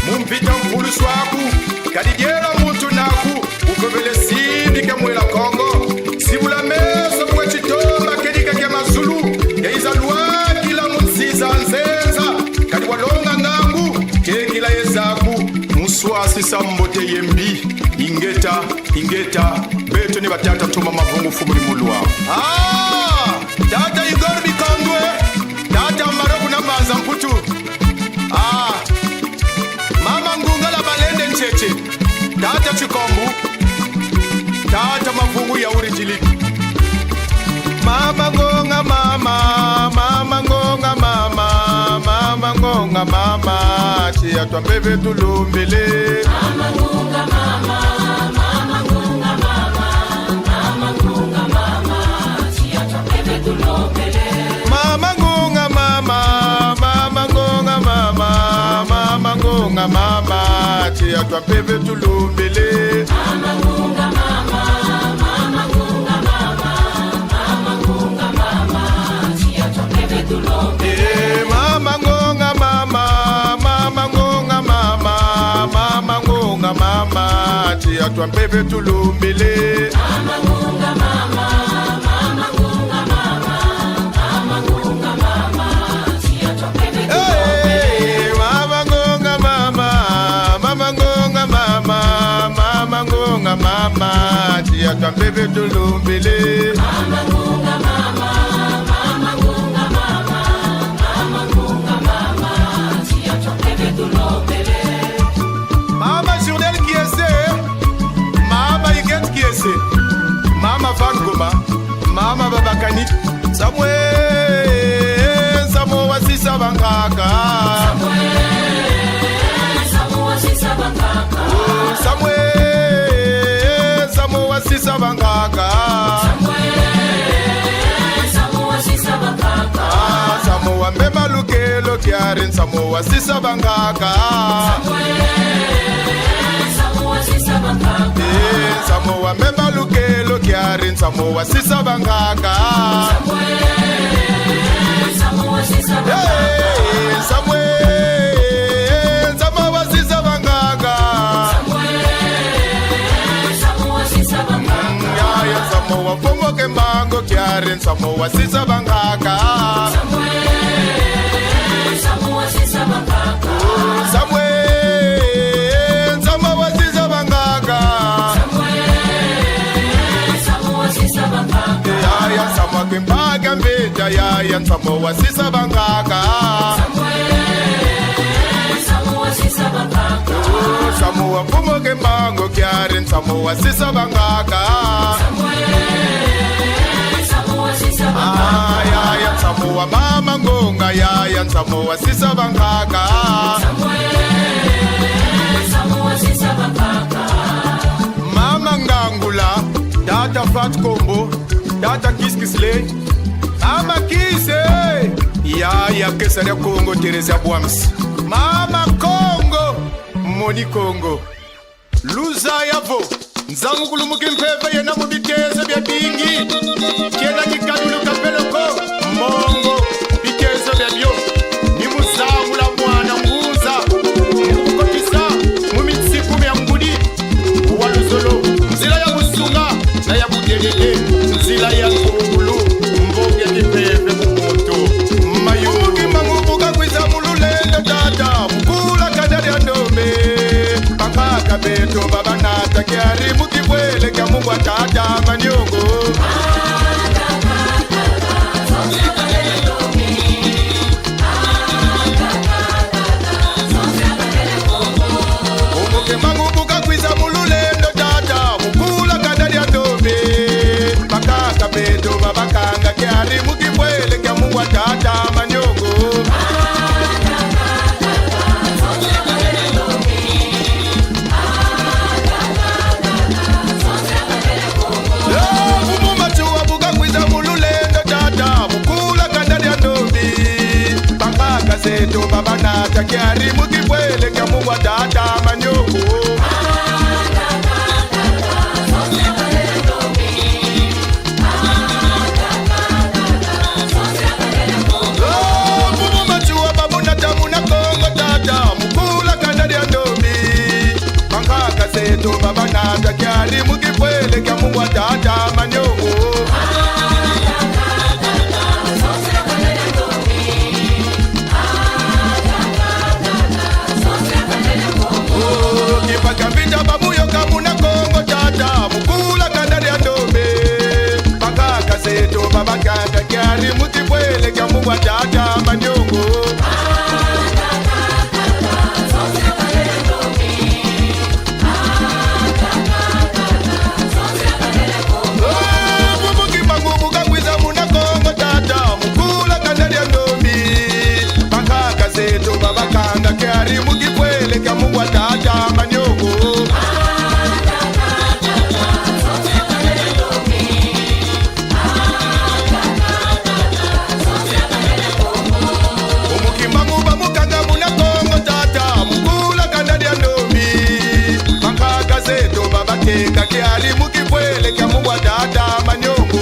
B: mumpita mfulu swaku kadidyela muntu naku ukobele sindike mwela kongo sibula meso mwe chitomba kedika kya mazulu yaizalwakila munsiza nzenza kadi walonga ngangu kekila yezaku muswasi sambote yembi ingeta beto ne batata tuma mavungu fumuli mulwa tata igor bikangwe tata maroku na maza mputu Mama Ngunga la balende ncheche tata chikombu tata mavungu ya urijili Mama Ngonga mama chia twambebe tulumbele Mama Ngunga mama chia twambebe tulumbele Mama Ngunga mama chia twambebe tulumbele Mama Ngunga mama chia twambebe tulumbele Mama Ngunga mama chia twambebe tulumbele Mama Ngunga mama chia twambebe tulumbele Mama chia twambebe tulumbele Mama Journal qui essaie Mama Iget qui essaie Mama Van Goma Mama Babakani Samuel Wasisa Bangaka Samuel Wasisa Bangaka Samuel Mbema Lukelo Kiarin Samuel Wasisa Bangaka Samuel Mbema Lukelo Kiarin Samuel Wasisa Bangaka Samuel Wasisa Bangaka Samoa Pongo Kembango Kiarin Samoa Sisa Bangaka Samoa Sisa Bangaka Samoa Sisa Bangaka Samoa Sisa Bangaka Yaya Samoa Kembaga Mbeda Yaya Samoa Sisa Bangaka Samoa Sisa Bangaka Samoa Pongo Kembango Kiarin Samoa Sisa Bangaka Yaya Samoa Mama Ngonga Yaya Samoa Sisa Bangaka Mama Ngangula Data Fat Combo Data Kiskisle Mama Kise Yaya Kesare Congo Teresa Bwams Mama Congo Moni Congo Luza Yavo Nzangu kulumuki mpepe yena mubiteze bya bingi Kiena kikadulu kapeloko Mongo bitezo bya byo Ni muzamu la mwana mbuza Mukotisa Mumitsiku ya mgudi Waluzolo Nzila ya musunga Na ya budelele Nzila ya kungulu Mbogi ya kipepe mumoto Mayuki mangubuka kwiza mululendo dada Mkula kadari ya ndombe Pakaka beto baba nata kiaribu kibwele kia mungu atata manyongo Umuke mangu buka kwiza mululendo dada Mkula kadari ya ndombe takiari mukipwele kya mungwa tata manyoko mumumachua babunata munakongo tata mukula kandari ya ndombi Mangaka seto babana takiari mukipwele kya mungwa tata manyoko Kipakambita babuyo kamuna kongo tata mukula kandari ya ndombe Mangaka seto babakata kiari mukipwele kya mungwa tata manyongo Babakanga kiari mukipwele kya mungwa tata manyoko Umukimangu bamukanga muna kongo tata mukula kandari ya ndombi Mangaka zeto babakeka kiari mukipwele kya mungwa tata manyoko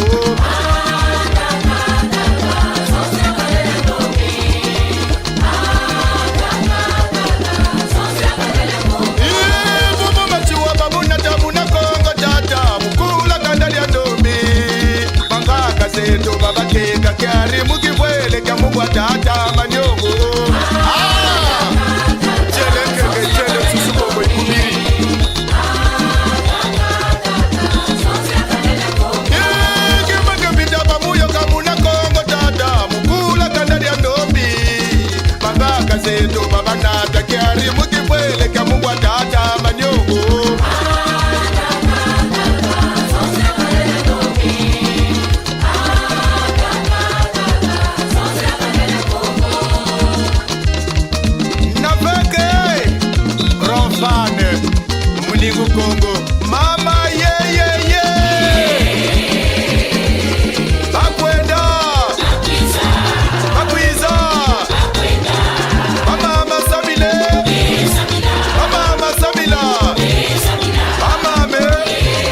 B: Seto babakeka kiari mukipwele kya mungwa tata manyongo Chele keke chele susuko mwe kubiri Kima kipita pamuyo kamuna kongo tata mukula kandari ya ndombi Mangaka seto babanata kiari mukipwele kya mungwa tata manyongo Muningu Kongo mama ye Bakwenda Bakwiza Mama Masamile Mama Masamila Mama me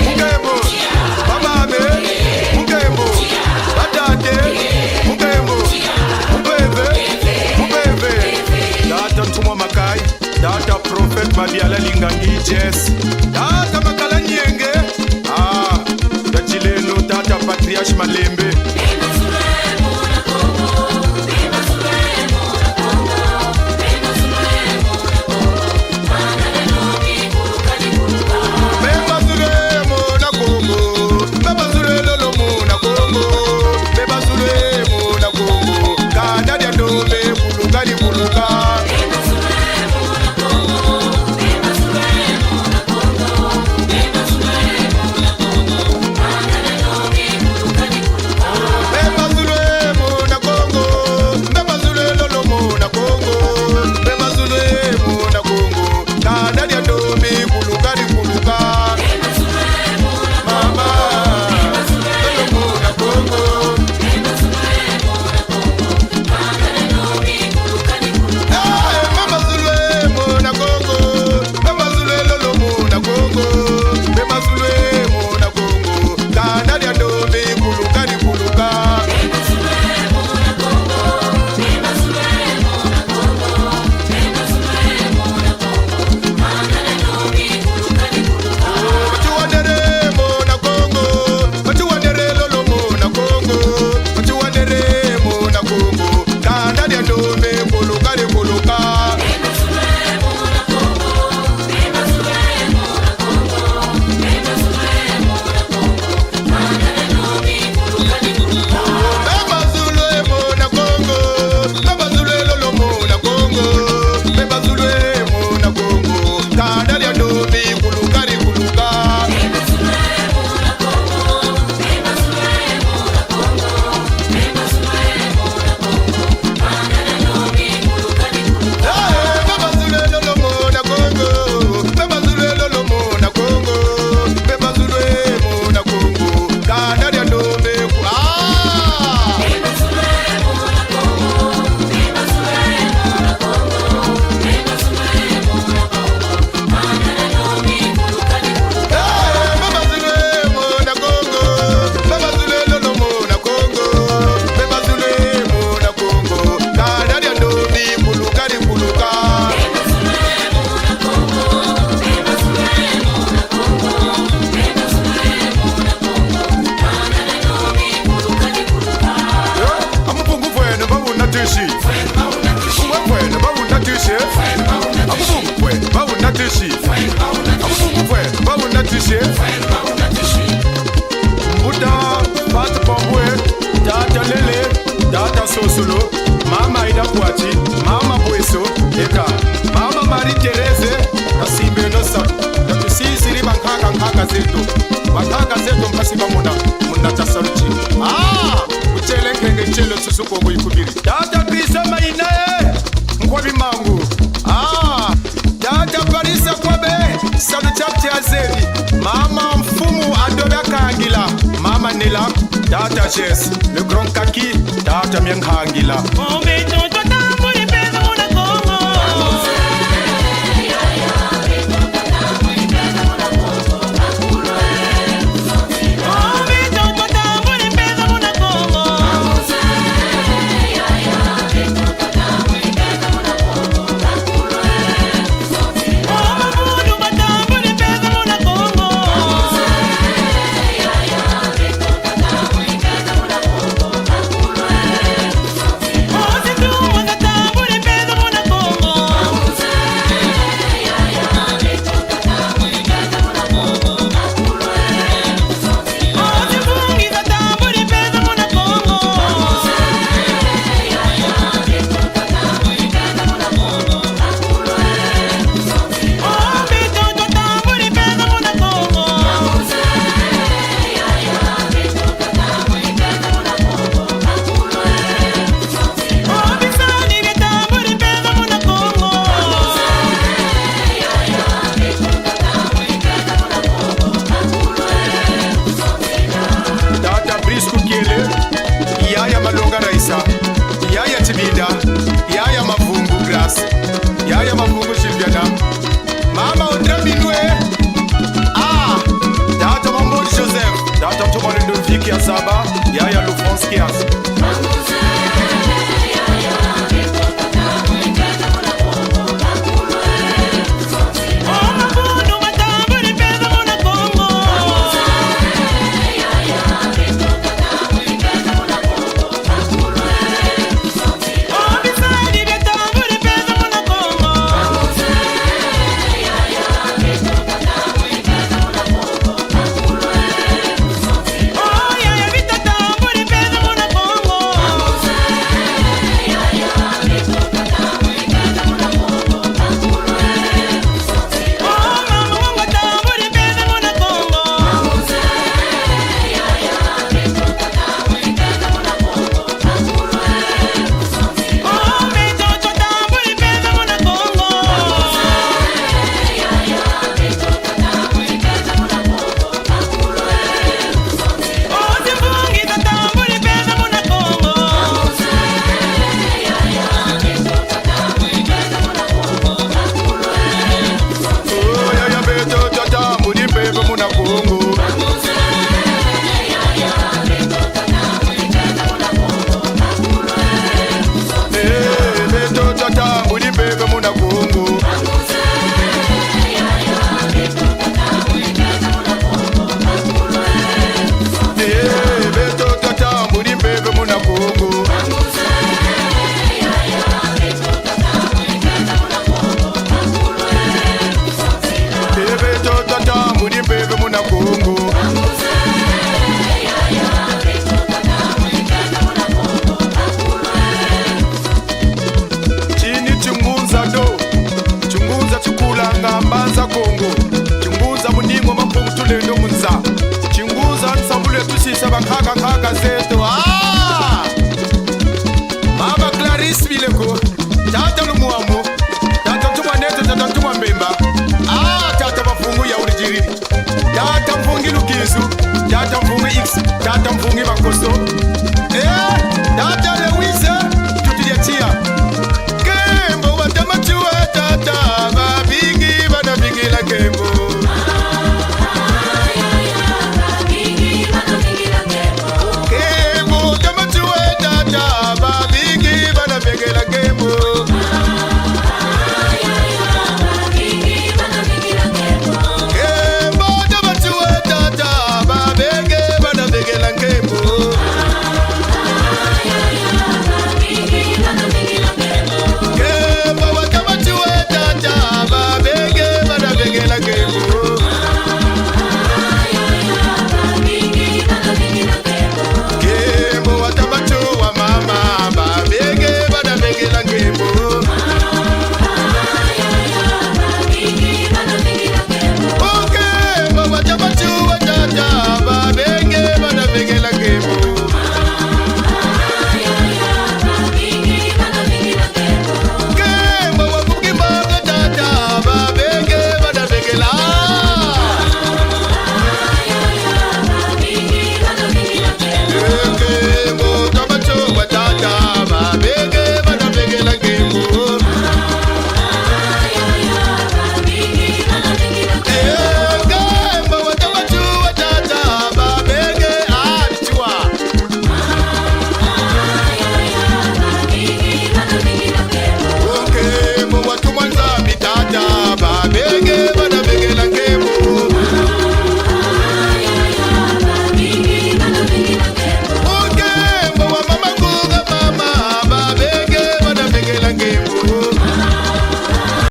B: Mukembo Mama me Mukembo Batate Mukembo Mupeve Data Tumwa Makai Data Prophet Babiala Lingangi Jess Data Makala Nyenge Dachileno Data Patriarch Malembe Buluka
E: bakhaga zetu mpasiba muna tasaluti uchele ngenge chelo susukongo ikubiri dada Krista mainae nkwabi mangu dada Parisa kwabe saluti azeri mama mfumu adobe akangila mama Nila dada Jess le grand kaki dada Mianghangila Yaya Lufonskias bakhaga zetu mama Clarice Bileko tata lumuamu tata tumaneto tata tumambemba tata bafungu ya urijiri tata mfungi lukizu tata mfungi X tata mfungi bakoso